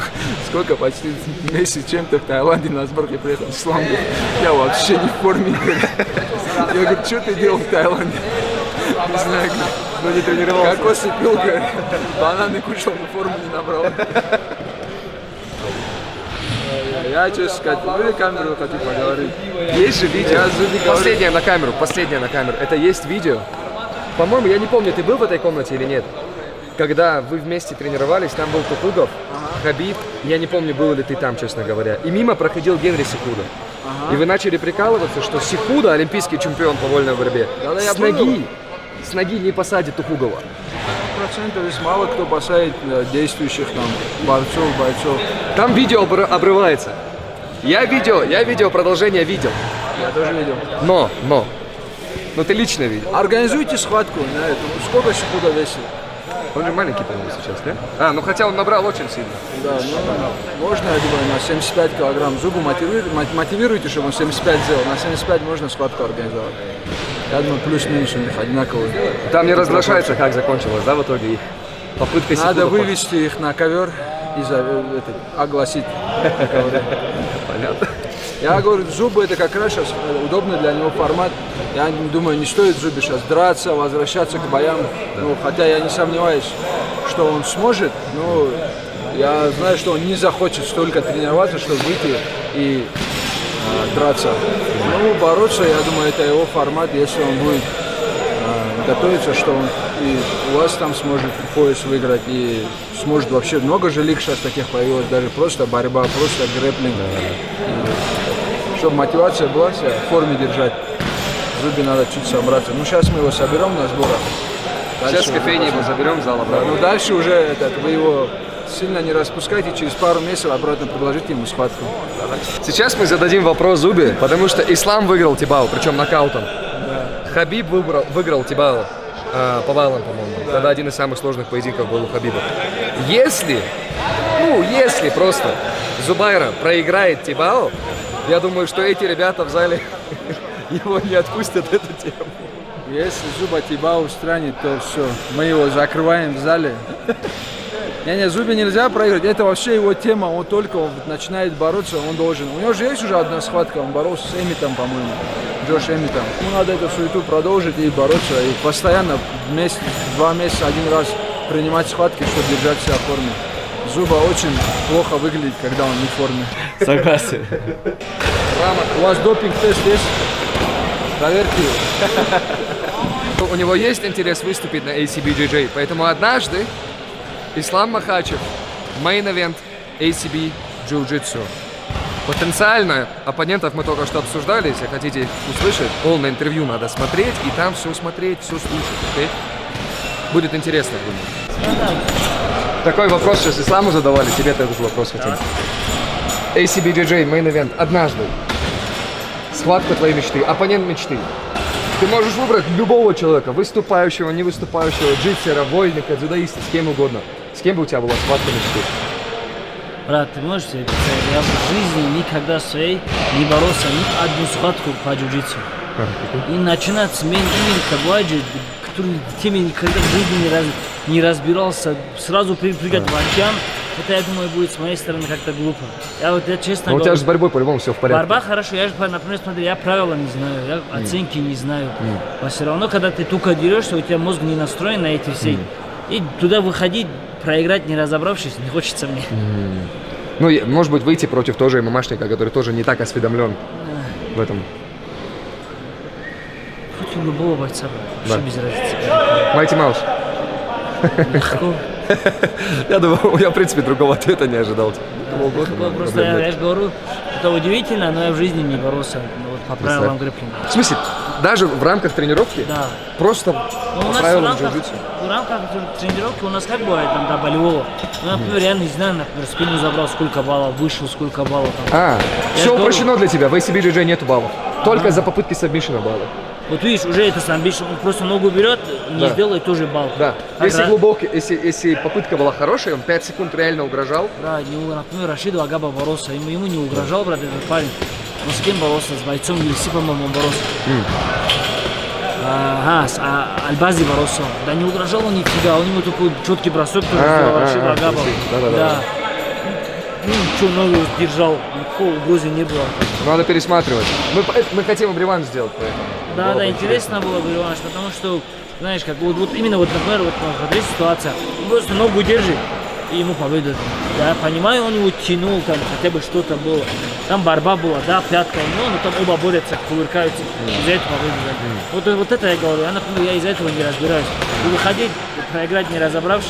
сколько, почти месяц чем-то в Таиланде на сборке приехал. Ислам говорит, я вообще не в форме. Я говорю, что ты делал в Таиланде? Не знаю, но не тренировался. Кокосы пил, говорит, бананы кушал, но форму не набрал. Я, честно сказать, вы камеру хотите поговорить? Есть же видео. Последнее на камеру, Это есть видео. По-моему, я не помню, ты был в этой комнате или нет? Когда вы вместе тренировались, там был Тухугов, Хабиб, я не помню, был ли ты там, честно говоря. И мимо проходил Генри Сикуда. И вы начали прикалываться, что Сикуда, олимпийский чемпион по вольной борьбе, с ноги не посадит Тухугова. Процентов есть мало кто посадит действующих там бойцов. Там видео обрывается. Я видео продолжение видел. Я тоже видел. Но ты лично видел. Организуйте схватку на эту. Сколько Сикуда весит? Он же маленький, по-моему, сейчас, да? Хотя он набрал очень сильно. Да, можно, я думаю, на 75 килограмм. Зубу мотивируйте, чтобы он 75 сделал. На 75 можно схватку организовать. Я думаю, плюс-минус у них одинаковые. Там не разглашается, как закончилось, да, в итоге их попытка Сикуда. Надо вывести их на ковер и огласить на ковре. Понятно. Я говорю, зубы это как раз сейчас удобный для него формат. Я думаю, не стоит зубе сейчас драться, возвращаться к боям. Ну, хотя я не сомневаюсь, что он сможет, но я знаю, что он не захочет столько тренироваться, чтобы выйти и драться. Ну, бороться, я думаю, это его формат, если он будет готовиться, что он и у вас там сможет пояс выиграть, и сможет вообще, много же лиг сейчас таких появилось, даже просто борьба, просто грэпплинг. Чтобы мотивация была, себя в форме держать. Зубе надо чуть собраться. Ну, сейчас мы его соберем на сборах. Сейчас в кофейне его заберем в зал обратно. Ну, дальше уже вы его сильно не распускайте, через пару месяцев обратно предложите ему схватку. Сейчас мы зададим вопрос Зубе, потому что Ислам выиграл Тибау, причем нокаутом. Да. Хабиб выиграл Тибау по баллам, по-моему. Да. Тогда один из самых сложных поединков был у Хабиба. Если просто Зубайра проиграет Тибау, я думаю, что эти ребята в зале его не отпустят эту тему. Если Зуба Тибау устранит, то все, мы его закрываем в зале. Зубе нельзя проиграть, это вообще его тема, он только начинает бороться, он должен. У него же есть уже одна схватка, он боролся с Эмитом, по-моему, Джош Эмитом. Ему надо эту суету продолжить и бороться, и постоянно 2 месяца, 1 раз принимать схватки, чтобы держать себя в форме. Зуба очень плохо выглядит, когда он не в форме. Согласен. У вас допинг-тест есть? Проверьте. У него есть интерес выступить на ACBJJ, поэтому однажды Ислам Махачев, мейн-эвент ACB Jiu-Jitsu. Потенциально оппонентов мы только что обсуждали, если хотите услышать, полное интервью надо смотреть, и там все смотреть, все слушать, окей? Будет интересно, думаю. Такой вопрос сейчас Исламу задавали, тебе такой же вопрос хотим. ACBJJ, мейн-эвент, однажды. Схватка твоей мечты, оппонент мечты. Ты можешь выбрать любого человека, выступающего, не выступающего, джитсера, вольника, дзюдоиста, с кем угодно. С кем бы у тебя была схватка мечты? Брат, ты можешь себе представить, я в жизни никогда своей не боролся ни одну схватку по джиу-джитсу. И начинать с мейн-ивента Кабладжи, который в теме никогда в жизни не разбирался, сразу прыгать в анчан, это, я думаю, будет с моей стороны как-то глупо. Я честно Но у говорю. тебя же с борьбой по-любому все в порядке. Борьба хорошо, я же, например, смотри, я правила не знаю, я оценки не знаю. Но все равно, когда ты только дерешься, у тебя мозг не настроен на эти все. И туда выходить, проиграть, не разобравшись, не хочется мне. Ну, может быть, выйти против тоже ММАшника, который тоже не так осведомлен в этом. Хоть у любого бойца, Да. вообще без разницы. Майти Маус. Легко. Я думаю, я, в принципе, другого ответа не ожидал. Просто я же говорю, это удивительно, но я в жизни не боролся вот, по правилам грэпплинга. В смысле, даже в рамках тренировки? Да. Просто Но у по нас правилам в джиу-джитсу? рамках тренировки у нас как бывает там до болевого. Ну, например, я не знаю, например, спину забрал сколько баллов, вышел сколько баллов. Там. А, Я все же упрощено для тебя, в ACBJJ нету баллов. Только за попытки сабмишена баллов. Вот видишь, уже это сам он просто ногу берет, не Да. сделает тоже балл. Да. А Если ра- глубокий, если попытка была хорошая, он 5 секунд реально угрожал. Да, например, Рашиду Агаба боролся, ему не угрожал, брат, этот парень. Он с кем боролся? С бойцом UFC, по-моему, он боролся. С Альбази боролся. Да не угрожал он нифига, он ему такой четкий бросок тоже сделал, Рашиду Агабов. Да. Ну, что, ногу держал, никакой угрозы не было. Надо пересматривать. Мы хотим реванш сделать, поэтому. Да, Было бы интересно было бы реванш, потому что, знаешь, как вот именно вот, например, вот смотри ситуация, он просто ногу держит, и ему победа. Да, я понимаю, он его тянул, там хотя бы что-то было. Там борьба была, да, пятка, но там оба борются, кувыркаются, из-за этого победа. Вот это я говорю, я, например, я из-за этого не разбираюсь. И выходить, проиграть не разобравшись.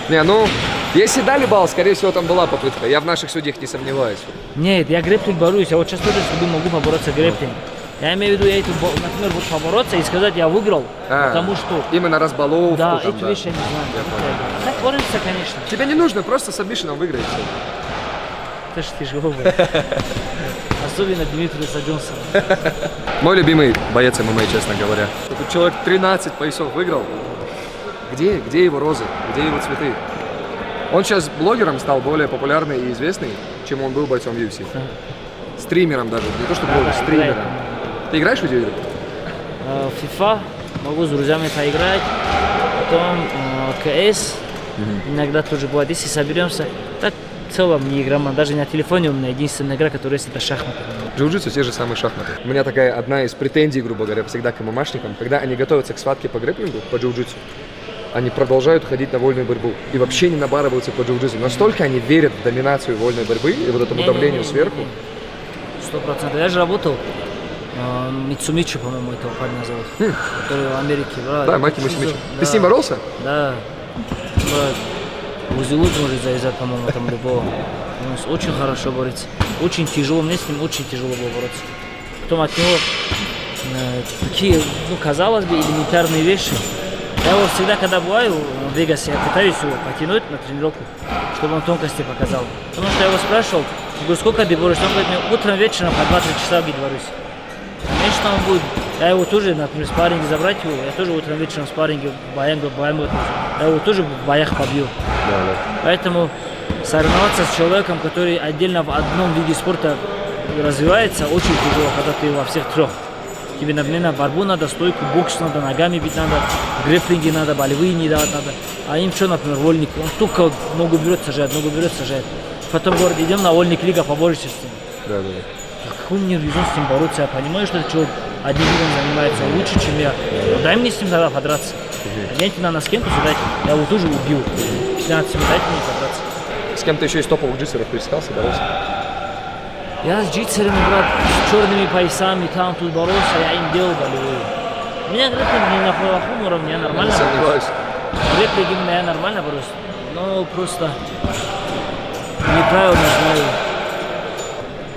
Не, ну, если дали балл, скорее всего, там была попытка. Я в наших судьях не сомневаюсь. Нет, я грэпплинг борюсь, я вот сейчас тоже с тобой могу побороться грэпплинг. Я имею в виду, например, вот побороться и сказать, я выиграл, потому что... Именно разбаловку. Да, там, эти вещи я не знаю. Так борется, конечно. Тебе не нужно, просто сабмишеном выиграешь. Это ж тяжело было. Особенно Дмитриуса Джонсона. Мой любимый боец ММА, честно говоря. Тут человек 13 поясов выиграл. Где его розы? Где его цветы? Он сейчас блогером стал более популярный и известный, чем он был бойцом UFC. Стримером даже, не то что блогер, стримером. Ты играешь в видеоигры? FIFA, могу с друзьями поиграть, потом КС, иногда тоже бывает, если соберемся, так в целом не играем, даже на телефоне у меня единственная игра, которая есть, это шахматы. Джиу-джитсу те же самые шахматы. У меня такая одна из претензий, грубо говоря, всегда к ММАшникам, когда они готовятся к схватке по грэпплингу, по джиу-джитсу, они продолжают ходить на вольную борьбу и вообще не набарываются по джиу-джитсу. Настолько они верят в доминацию вольной борьбы и вот этому давлению сверху. 100%. Я же работал, Митсумичи, по-моему, этого парня зовут, который в Америке. Брат, Да, Маки Митсумичи. Да. Ты с ним боролся? Да. Брат, узелок может завязать, по-моему, там любого. Он очень хорошо борется. Очень тяжело, мне с ним очень тяжело было бороться. Потом от него такие, казалось бы, элементарные вещи. Я вот всегда, когда бываю в Вегасе, я пытаюсь его потянуть на тренировку, чтобы он тонкости показал. Потому что я его спрашивал, говорю, сколько ты борешься? Он говорит, мне утром, вечером по 20 часа борюсь. Конечно, он будет. Я его тоже, например, в спарринге забрать его, я тоже утром, вечером в спарринге, боям, я его тоже в боях побью. Поэтому соревноваться с человеком, который отдельно в одном виде спорта развивается, очень тяжело, когда ты во всех трех. Тебе, например, на борьбу надо, стойку, бокс надо, ногами бить надо, грэпплинги надо, болевые не давать надо. А им что, например, вольник, он только ногу берет, сажает. Потом говорит, идем на вольник лига, поборешься с ним. Да. Какой мне резон с ним бороться? Я понимаю, что этот человек одним видом занимается лучше, чем я. Но дай мне с ним тогда подраться. Оденьте на нас кем-то сюда, я его тоже убил. 15 минут, дайте мне забраться. С кем-то еще из топовых джитсеров пересекался, боролся? Я с джитсерами, брат, с черными поясами там тут боролся, я им делал болевые. У меня грэпплинг не на плохом уровне, я нормально боролся. Сомневаюсь. Грэпплинг именно я нормально боролся. Но просто неправильно знаю.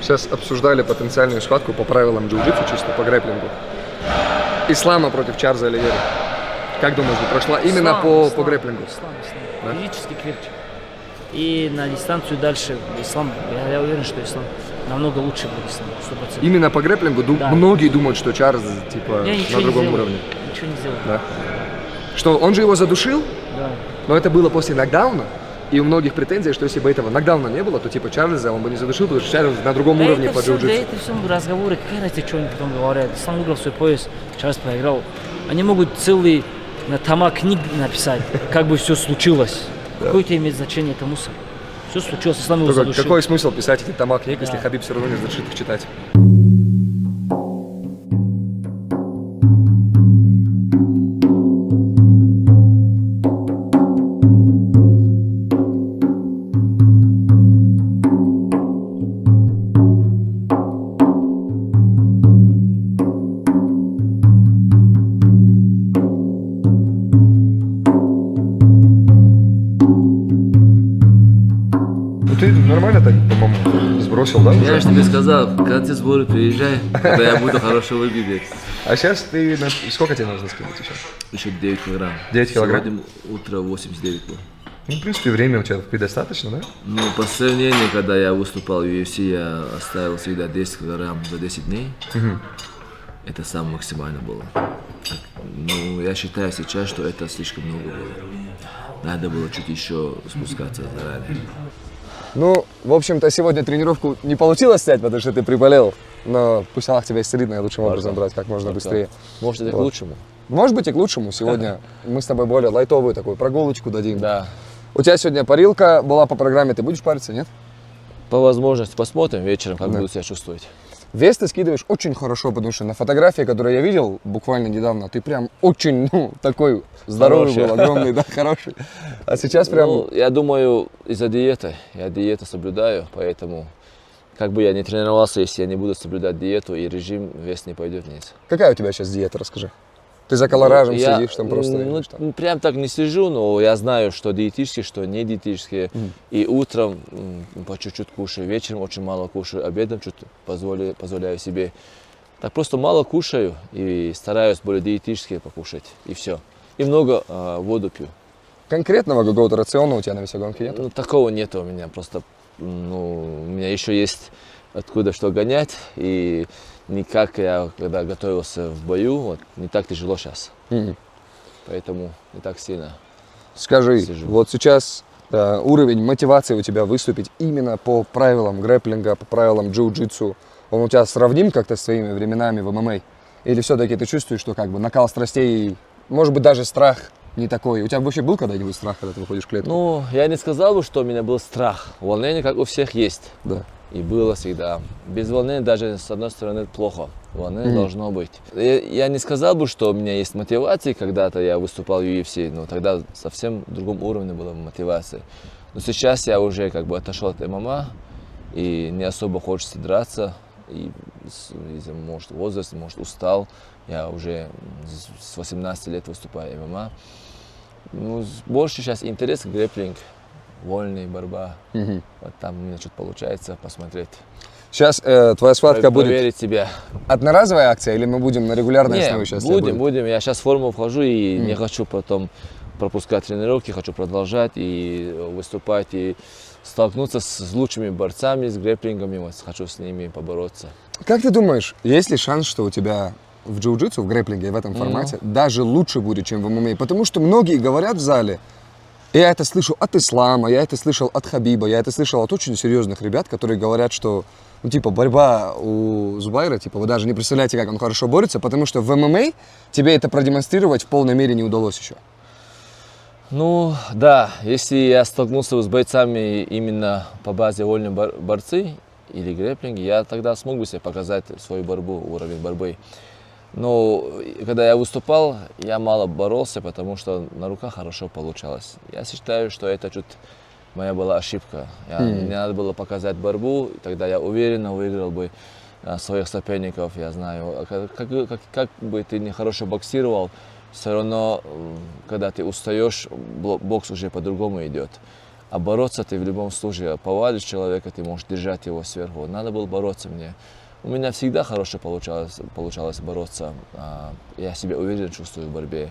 Сейчас обсуждали потенциальную схватку по правилам джиу-джитсу, чисто по грэпплингу. Ислама против Чарльза Оливьера. Как думаешь, бы прошла именно по грэпплингу? Ислам. Да? Физически крепче. И на дистанцию дальше Ислам, я уверен, что Ислам намного лучше будет Ислам, 100%. Именно по грэпплингу Да. многие думают, что Чарльз типа Я ничего на другом не сделал. уровне. Ничего не сделал. Да. Что он же его задушил, Да. но это было после нокдауна. И у многих претензий, что если бы этого нокдауна не было, то типа Чарльза он бы не задушил, потому что Чарльз на другом уровне по Да джиу-джитсу. это все разговоры, какая разница, что они потом говорят. Ислам выиграл свой пояс, Чарльз проиграл. Они могут целый тома книг написать, как бы все случилось. Какое это имеет значение, это мусор. Все случилось, Ислам его Только задушил. какой смысл писать эти тома книг, если Да. Хабиб все равно не разрешит их читать? Ну ты нормально так, по-моему, сбросил, да? Я уже? же тебе сказал, в конце сбора приезжай, когда я буду хорошо выглядеть. А сейчас ты, сколько тебе нужно скинуть еще? Еще 9 килограмм. 9 килограмм? Сегодня утро 89 было. Ну, в принципе, время у тебя предостаточно, да? Ну, по сравнению, когда я выступал в UFC, я оставил всегда 10 килограмм за 10 дней. Это самое максимально было. Ну, я считаю сейчас, что это слишком много было. Надо было чуть еще спускаться заранее. Ну, в общем-то, сегодня тренировку не получилось снять, потому что ты приболел. Но пусть Аллах тебя исцелит, надо лучшим образом брать как можно быстрее. Может, это к Вот. лучшему? Может быть и к лучшему. Сегодня мы с тобой более лайтовую такую прогулочку дадим. Да. У тебя сегодня парилка была по программе, ты будешь париться, нет? По возможности посмотрим вечером, как Да. буду себя чувствовать. Вес ты скидываешь очень хорошо, потому что на фотографии, которую я видел буквально недавно, ты прям очень, такой здоровый Хороший. был, огромный, да, хороший. А сейчас прям... Ну, я думаю, из-за диеты. Я диету соблюдаю, поэтому как бы я не тренировался, если я не буду соблюдать диету и режим, вес не пойдет вниз. Какая у тебя сейчас диета, расскажи? Ты за колоражем Я, сидишь там просто? ну, или что? прям так не сижу, но я знаю, что диетические, что не диетические. И утром по чуть-чуть кушаю, вечером очень мало кушаю, обедом чуть позволяю себе. Так просто мало кушаю и стараюсь более диетически покушать, и все. И много воду пью. Конкретного какого-то рациона у тебя на весогонке нет? Ну, такого нет у меня, просто у меня еще есть откуда что гонять, и не как я, когда готовился в бою, вот, не так тяжело сейчас. Поэтому не так сильно. Скажи, сижу. вот сейчас уровень мотивации у тебя выступить именно по правилам грэпплинга, по правилам джиу-джитсу, он у тебя сравним как-то с своими временами в ММА? Или все-таки ты чувствуешь, что как бы накал страстей, может быть даже страх не такой? У тебя вообще был когда-нибудь страх, когда ты выходишь в клетку? Ну, я не сказал бы, что у меня был страх. Волнение, как у всех, есть. Да. И было всегда. Без волнения даже, с одной стороны, плохо. Волнение должно быть. Я не сказал бы, что у меня есть мотивация, когда-то я выступал в UFC, но тогда совсем в другом уровне была мотивация. Но сейчас я уже как бы отошел от ММА, и не особо хочется драться. И из-за, может, возраста, может, устал. Я уже с 18 лет выступаю в ММА. Ну, больше сейчас интерес к грэпплинг, вольная борьба. Вот там у меня что-то получается посмотреть. Сейчас твоя схватка будет Проверить себя. одноразовая акция, или мы будем на регулярной основе сейчас? будем. Я сейчас в форму вхожу и не хочу потом пропускать тренировки, хочу продолжать и выступать, и столкнуться с лучшими борцами, с грэпплингами, вот, хочу с ними побороться. Как ты думаешь, есть ли шанс, что у тебя в джиу-джитсу, в грэпплинге, в этом формате даже лучше будет, чем в ММА? Потому что многие говорят в зале, и я это слышу от Ислама, я это слышал от Хабиба, я это слышал от очень серьезных ребят, которые говорят, что борьба у Зубайра, вы даже не представляете, как он хорошо борется, потому что в ММА тебе это продемонстрировать в полной мере не удалось еще. Ну, да, если я столкнулся с бойцами именно по базе вольной борцы или грэпплинг, я тогда смог бы себе показать свою борьбу, уровень борьбы. Но когда я выступал, я мало боролся, потому что на руках хорошо получалось. Я считаю, что это чуть моя была ошибка. Мне надо было показать борьбу, тогда я уверенно выиграл бы своих соперников, я знаю. Как бы ты не хорошо боксировал, все равно, когда ты устаешь, бокс уже по-другому идет. А бороться ты в любом случае, повалишь человека, ты можешь держать его сверху. Надо было бороться мне. У меня всегда хорошо получалось бороться. Я себя уверенно чувствую в борьбе,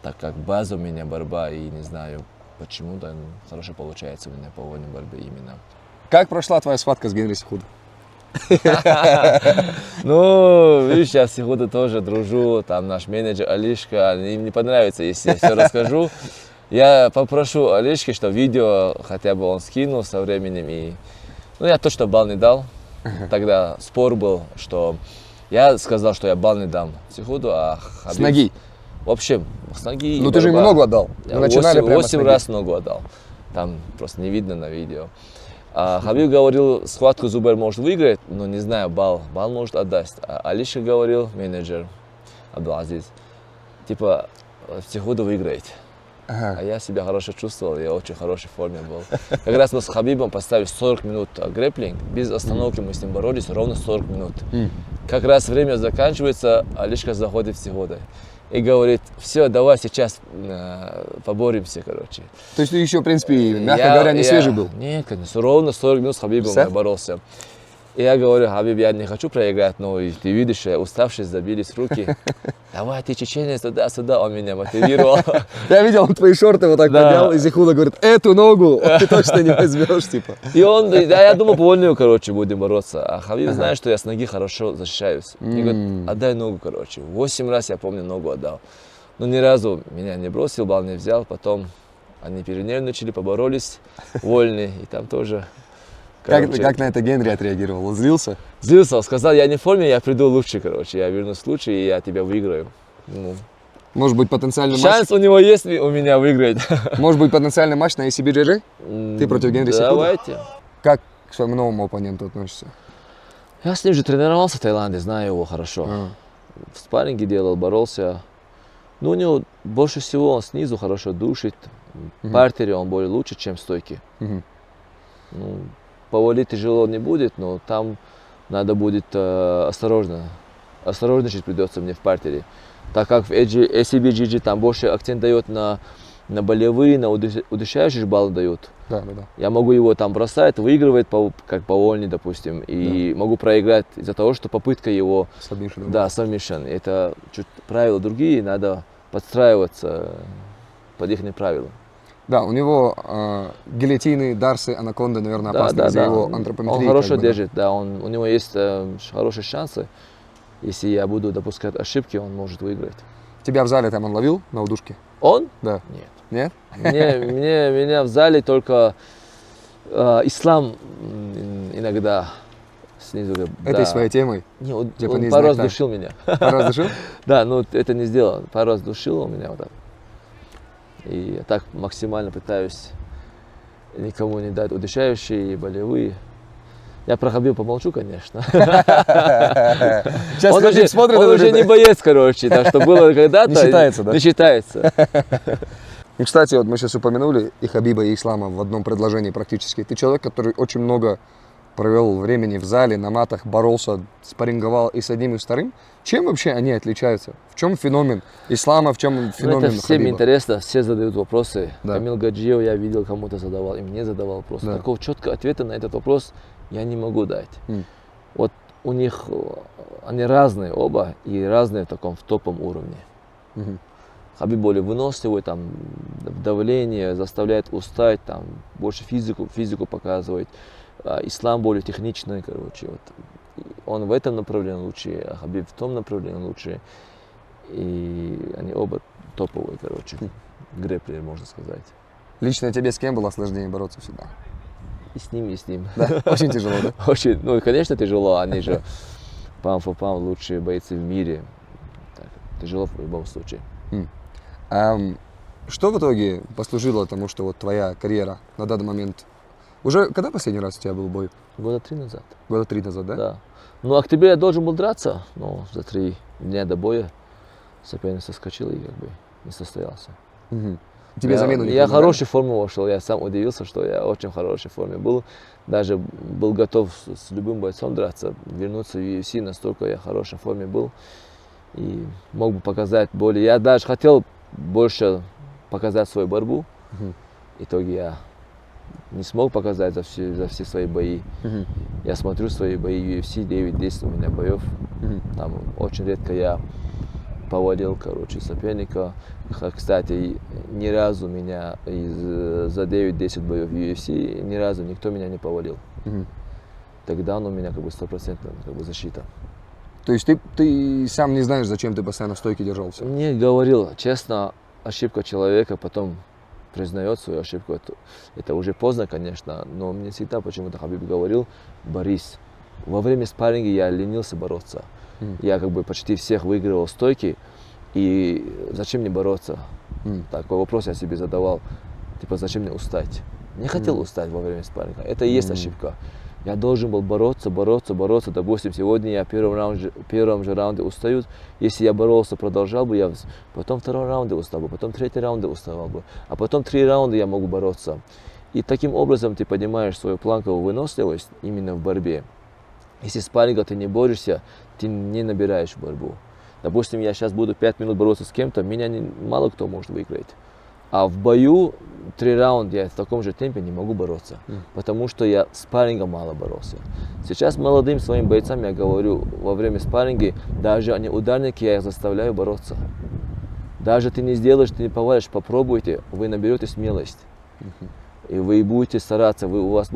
так как база у меня борьба, и не знаю, почему-то хорошо получается у меня по вольной борьбе именно. Как прошла твоя схватка с Генри Сихудо? Ну, видишь, я с Сихудо тоже дружу, там наш менеджер Алишка, им не понравится, если я все расскажу. Я попрошу Алишки, что видео хотя бы он скинул со временем, и ну, я точно балл не дал. Тогда спор был, что я сказал, что я балл не дам Сихуду, а Хабиб... С ноги? В общем, с ноги. Ну ты же ему ногу отдал. Я Начинали 8 раз ногу отдал. Там просто не видно на видео. А Хабиб говорил, схватку Зубайр может выиграть, но не знаю, балл может отдать. А Алишка говорил, менеджер Абдул-Азиз, типа, Сихуду выиграет. А я себя хорошо чувствовал, я в очень хорошей форме был. Как раз мы с Хабибом поставили 40 минут грэпплинг, без остановки мы с ним боролись ровно 40 минут. Как раз время заканчивается, Алишка заходит в Сихудо и говорит, все, давай сейчас поборемся, короче. То есть ты еще, в принципе, мягко говоря, не свежий был? Нет, конечно, ровно 40 минут с Хабибом я боролся. И я говорю, Хабиб, я не хочу проиграть, но ты видишь, уставшие, забились руки. Давай, ты чеченец, туда-сюда, он меня мотивировал. Я видел, твои шорты вот так поднял, и Сихудо говорит, эту ногу ты точно не возьмешь, типа. И он, я думал, по вольную, короче, будем бороться. А Хабиб знает, что я с ноги хорошо защищаюсь. Мне говорит, отдай ногу, короче. 8 раз, я помню, ногу отдал. Но ни разу меня не бросил, балл не взял. Потом они перенервничали, поборолись, вольные, и там тоже... Как на это Генри отреагировал? Он злился? Злился, сказал, я не в форме, я приду лучше, короче. Я вернусь лучше, и я тебя выиграю. Ну. Может быть, потенциальный матч? Шанс у него есть у меня выиграть. Может быть, потенциальный матч на ACBJJ? Ты против Генри Сихудо? Давайте. Как к своему новому оппоненту относишься? Я с ним же тренировался в Таиланде, знаю его хорошо. В спарринге делал, боролся. Ну, у него больше всего он снизу хорошо душит. В партере он более лучше, чем в стойке. Ну, повалить тяжело не будет, но там надо будет осторожничать придется мне в партере. Так как в ACBJJ там больше акцент дает на болевые, на удушающие баллы дают. Да. Я могу его там бросать, выигрывать как по вольне, допустим, и могу проиграть из-за того, что попытка его... Submission. Да, submission. Это чуть правила другие, надо подстраиваться под их правила. Да, у него гильотины, дарсы, анаконды, наверное, опасны за его антропометрию. Он хорошо держит, да, у него есть хорошие шансы. Если я буду допускать ошибки, он может выиграть. Тебя в зале там он ловил на удушке? Он? Да. Нет. Меня в зале только Ислам иногда снизу. Этой своей темой? Не, он пару раз душил меня. Пару раз душил? Да, но это не сделал. Пару раз душил он меня вот так. И я так максимально пытаюсь никому не дать удушающие и болевые. Я про Хабиба помолчу, конечно. Сейчас он уже, смотрит, он уже не боец, короче, так что было когда-то. Не считается, да? Не считается. И, кстати, вот мы сейчас упомянули и Хабиба, и Ислама в одном предложении практически. Ты человек, который очень много провел времени в зале, на матах, боролся, спарринговал и с одним, и с вторым. Чем вообще они отличаются? В чем феномен Ислама, в чем феномен Хабиба? Это всем интересно, все задают вопросы. Да. Камил Гаджиев, я видел, кому-то задавал, и мне задавал вопрос. Да. Такого четкого ответа на этот вопрос я не могу дать. Вот у них, они разные оба, и разные в таком в топовом уровне. Хабиб более выносливый, там, давление заставляет устать, там, больше физику показывает. Ислам более техничный, короче, вот. Он в этом направлении лучше, а Хабиб в том направлении лучше. И они оба топовые, короче, грэпплеры, можно сказать. Лично тебе с кем было сложнее бороться всегда? И с ним, и с ним. Да, очень тяжело, да? Очень, ну, конечно, тяжело, они же пам-фу-пам лучшие бойцы в мире. Так, тяжело в любом случае. Что в итоге послужило тому, что вот твоя карьера на данный момент Уже когда последний раз у тебя был бой? Года 3 назад. Года 3 назад, да? Да. Ну, в октябре я должен был драться, но за 3 дня до боя соперник соскочил и как бы не состоялся. Мгм. Тебе замену не Я в предлагали? хорошей форме вошел, я сам удивился, что я очень в хорошей форме был. Даже был готов с любым бойцом драться, вернуться в UFC, настолько я в хорошей форме был. И мог бы показать более. Я даже хотел больше показать свою борьбу. В итоге я не смог показать за все свои бои. Я смотрю свои бои UFC, 9-10 у меня боев. Там очень редко я поводил, соперника. Кстати, ни разу меня за 9-10 боев в UFC, ни разу никто меня не поводил. Тогда он у меня как бы 100% как бы защита. То есть ты сам не знаешь, зачем ты постоянно в стойке держался? Не говорил, честно, ошибка человека, потом признает свою ошибку. Это уже поздно, конечно, но мне всегда почему-то Хабиб говорил: Борис, во время спарринга я ленился бороться. Я как бы почти всех выигрывал стойки, и зачем мне бороться? Такой вопрос я себе задавал, типа, зачем мне устать? Не хотел устать во время спарринга, это и есть ошибка. Я должен был бороться. Допустим, сегодня я в первом же раунде устаю. Если я боролся, продолжал бы, я потом второй раунде устал бы, потом третий раунде уставал бы, а потом 3 раунда я могу бороться. И таким образом ты поднимаешь свою планковую выносливость именно в борьбе. Если спарринга ты не борешься, ты не набираешь борьбу. Допустим, я сейчас буду 5 минут бороться с кем-то, меня мало кто может выиграть. А в бою 3 раунда я в таком же темпе не могу бороться, потому что я спарринга мало боролся. Сейчас молодым своим бойцам я говорю, во время спарринга, даже они ударники, я их заставляю бороться. Даже ты не сделаешь, ты не повалишь, попробуйте, вы наберете смелость. И вы будете стараться, у вас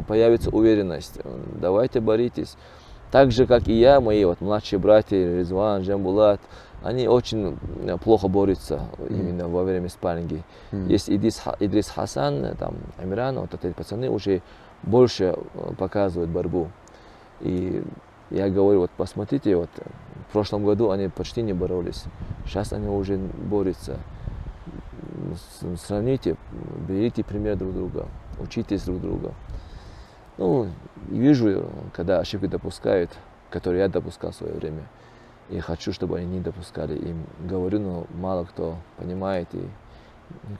появится уверенность. Давайте боритесь. Так же, как и я, мои младшие братья, Резван, Джамбулат, они очень плохо борются именно во время спарринга. Есть Идрис Хасан, там, Амиран, эти пацаны уже больше показывают борьбу. И я говорю, посмотрите, в прошлом году они почти не боролись, сейчас они уже борются. Сравните, берите пример друг друга, учитесь друг друга. Ну, вижу, когда ошибки допускают, которые я допускал в свое время. И хочу, чтобы они не допускали. Им говорю, но мало кто понимает, и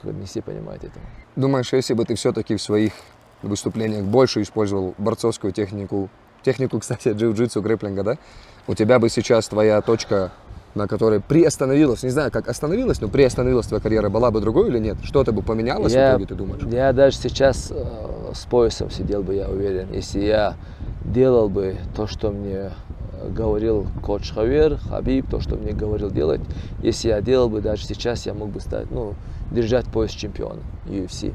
не все понимают этого. Думаешь, если бы ты все-таки в своих выступлениях больше использовал борцовскую технику, кстати, джиу-джитсу, грэпплинга, да? У тебя бы сейчас твоя точка, на которой приостановилась, не знаю, как остановилась, но приостановилась твоя карьера, была бы другой или нет? Что-то бы поменялось в итоге, ты думаешь? Я даже сейчас с поясом сидел бы, я уверен, если я делал бы то, что мне говорил коуч Хабиб, то, что мне говорил делать. Если я делал бы даже сейчас, я мог бы стать, держать пояс чемпиона UFC.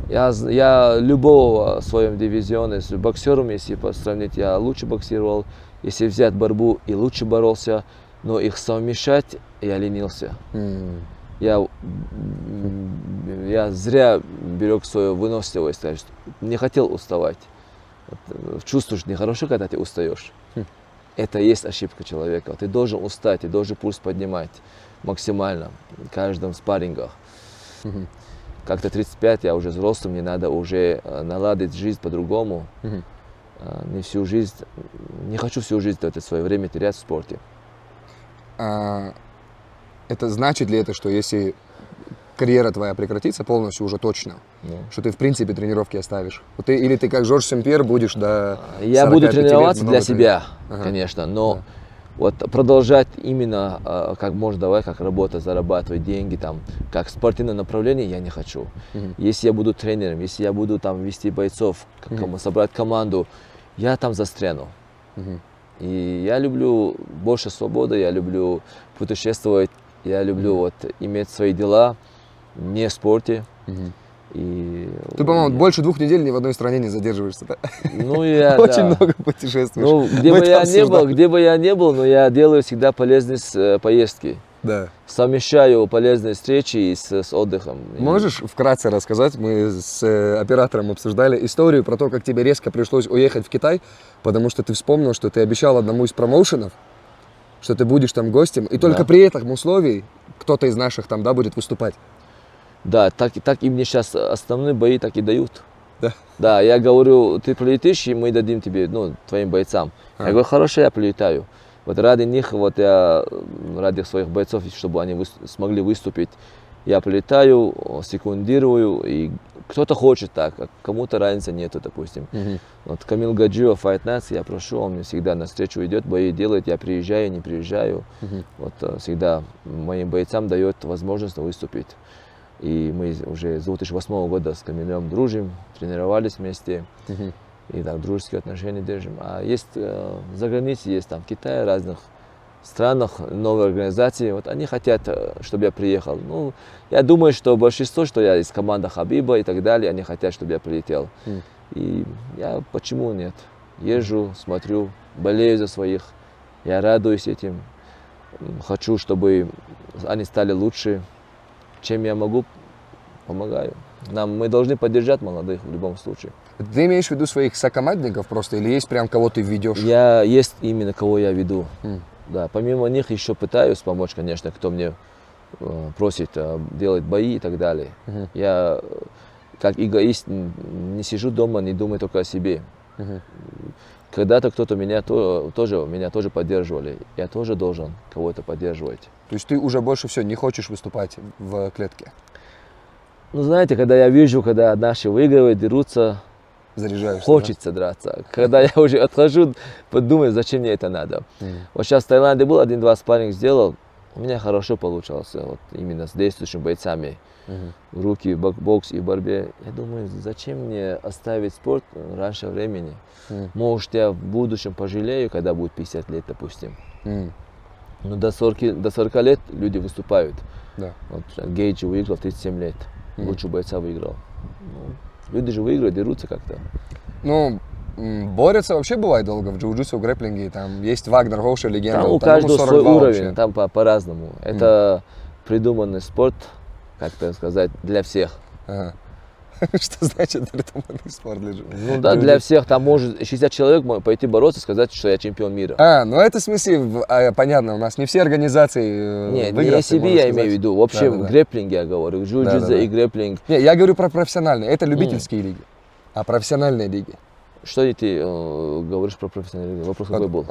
Я любого в своем дивизионе с боксером, если сравнить, я лучше боксировал. Если взять борьбу, и лучше боролся, но их совмещать я ленился. Я зря берег свою выносливость, не хотел уставать. Чувствуешь нехорошо, когда ты устаешь. Это и есть ошибка человека. Ты должен устать, ты должен пульс поднимать максимально в каждом спаррингах. Как-то 35, я уже взрослый, мне надо уже наладить жизнь по-другому. Не всю жизнь, не хочу всю жизнь это свое время терять в спорте. Это значит ли это, что если карьера твоя прекратится полностью уже точно, что ты в принципе тренировки оставишь? Или ты как Жорж Сен-Пьер будешь до 45 Я буду тренироваться лет для себя, конечно, но продолжать именно как можно давать, как работать, зарабатывать деньги, как спортивное направление я не хочу. Если я буду тренером, если я буду вести бойцов, собрать команду, я там застряну. И я люблю больше свободы, я люблю путешествовать, я люблю иметь свои дела не в спорте. И ты, по-моему, больше 2 недель ни в одной стране не задерживаешься, да? Я очень много путешествуешь. Где бы я не был, но я делаю всегда полезные поездки. Да. Совмещаю полезные встречи с отдыхом. Можешь вкратце рассказать? Мы с оператором обсуждали историю про то, как тебе резко пришлось уехать в Китай, потому что ты вспомнил, что ты обещал одному из промоушенов, что ты будешь там гостем, и только при этом условии кто-то из наших там, будет выступать. Да, так и мне сейчас основные бои так и дают. Да? Да, я говорю, ты прилетишь, и мы дадим тебе, ну, твоим бойцам. Я говорю, хорошо, я прилетаю. Вот ради них, вот я, ради своих бойцов, чтобы они смогли выступить, я прилетаю, секундирую, и кто-то хочет так, а кому-то разницы нету, допустим. Вот Камил Гаджиев, Fight Nights, я прошу, он мне всегда навстречу идет, бои делает, я приезжаю, не приезжаю. Вот всегда моим бойцам дает возможность выступить. И мы уже с 2008 года с Камилем дружим, тренировались вместе. И так дружеские отношения держим. А есть за границей, есть там в Китае, разных странах, новые организации. Вот они хотят, чтобы я приехал. Ну, я думаю, что большинство, что я из команды Хабиба и так далее, они хотят, чтобы я прилетел. И я почему нет? Езжу, смотрю, болею за своих. Я радуюсь этим. Хочу, чтобы они стали лучше. Чем я могу, помогаю. Мы должны поддержать молодых в любом случае. Ты имеешь в виду своих сокомандников просто или есть прям кого ты ведешь? Есть именно кого я веду. Да, помимо них еще пытаюсь помочь, конечно, кто мне просит делать бои и так далее. Я как эгоист не сижу дома, не думаю только о себе. Когда-то кто-то меня тоже поддерживали. Я тоже должен кого-то поддерживать. То есть ты уже больше все не хочешь выступать в клетке? Ну, знаете, когда я вижу, когда наши выигрывают, дерутся, заряжаешься, хочется драться. Когда я уже отхожу, подумаю, зачем мне это надо. Вот сейчас в Таиланде был, 1-2 спарринг сделал, у меня хорошо получалось, вот именно с действующими бойцами. Руки, бокс и борьбе. Я думаю, зачем мне оставить спорт раньше времени? Может, я в будущем пожалею, когда будет 50 лет, допустим. Но до 40 лет люди выступают. Да. Вот Гейджи выиграл 37 лет. Лучшего бойца выиграл. Ну, люди же выиграют, дерутся как-то. Ну, борются вообще бывает долго в джиу-джитсу, в грэпплинге. Там есть Вагнер, Гоуша, легенда. Там у каждого свой уровень, там по-разному. Это придуманный спорт, как это сказать, для всех. Что значит придуманный спорт для джиу-джитсу? Ну да, для всех. Там может 60 человек пойти бороться и сказать, что я чемпион мира. Ну это в смысле, понятно, у нас не все организации Нет, не о себе я имею в виду. В общем, грэпплинг я говорю, джиу-джитсу и грэпплинг. Не, я говорю про профессиональные, это любительские лиги. А профессиональные лиги? Что ты говоришь про профессиональные лиги? Вопрос какой был?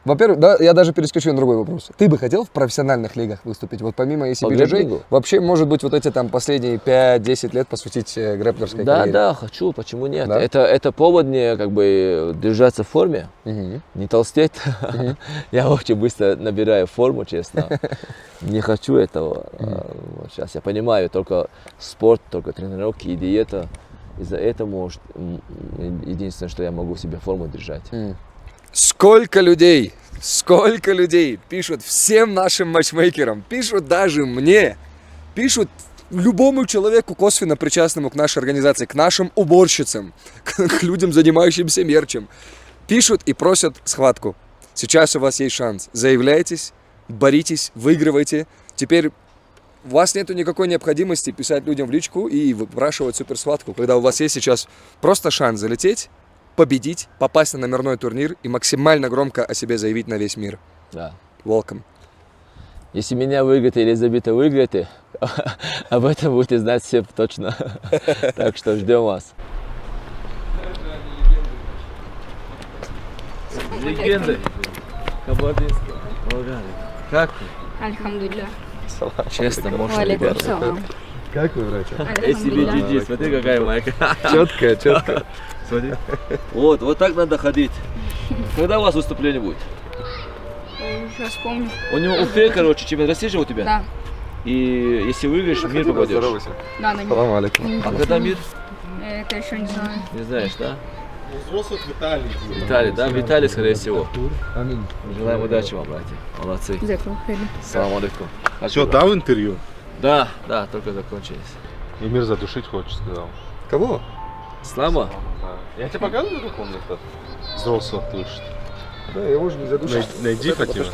Во-первых, да, я даже перескочу на другой вопрос. Ты бы хотел в профессиональных лигах выступить? Вот помимо ACBJJ, вообще, может быть, вот эти там последние 5-10 лет посвятить грэпплерской карьере? Да, хочу, почему нет? Да? Это повод мне как бы держаться в форме, не толстеть. Я очень быстро набираю форму, честно. Не хочу этого. Вот сейчас я понимаю, только спорт, только тренировки и диета. Из-за этого, может, единственное, что я могу в себе форму держать. Сколько людей пишут всем нашим матчмейкерам, пишут даже мне, пишут любому человеку, косвенно причастному к нашей организации, к нашим уборщицам, к людям, занимающимся мерчем. Пишут и просят схватку. Сейчас у вас есть шанс. Заявляйтесь, боритесь, выигрывайте. Теперь у вас нету никакой необходимости писать людям в личку и выпрашивать суперсхватку, когда у вас есть сейчас просто шанс залететь, победить, попасть на номерной турнир и максимально громко о себе заявить на весь мир. Да. Welcome. Если меня выиграете или Елизавета выиграете, об этом будете знать все точно. Так что ждем вас. Легенды. Кабардинские. Как вы? Альхамдулилля. Честно, можно, ребята. Как вы, братья? ACBJJ, смотри, какая майка. Четкая. Смотри. Вот так надо ходить. Когда у вас выступление будет? Сейчас помню. У него Уфе, короче, чемпионат России же у тебя? Да. И если выиграешь, в мир попадешь. Да, на Салам алейкум. А когда мир? Это еще не знаю. Не знаешь, да? Взрослых в Италии. Виталий, да? Виталий, скорее всего. Аминь. Желаем удачи вам, братья. Молодцы. Салам алейкум. Все, дал интервью? Да, только закончились. И мир задушить хочешь, сказал. Кого? Слама? Я тебе показываю, как он это взрослых слышит? Да, его уже не задушишь. Найди хотя бы.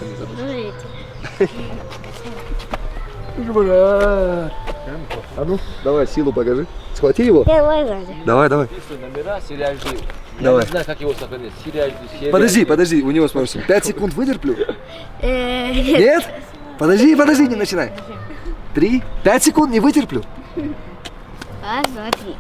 А ну, давай, силу покажи. Схвати его. Давай, Задя. Давай. Номера, серия HD. Я Давай. не знаю, как его сохранить. Серия HD. Подожди, у него спросим. 5 секунд вытерплю? Нет. Нет? Подожди, не начинай. 3, 5 секунд не вытерплю. Раз, два, три.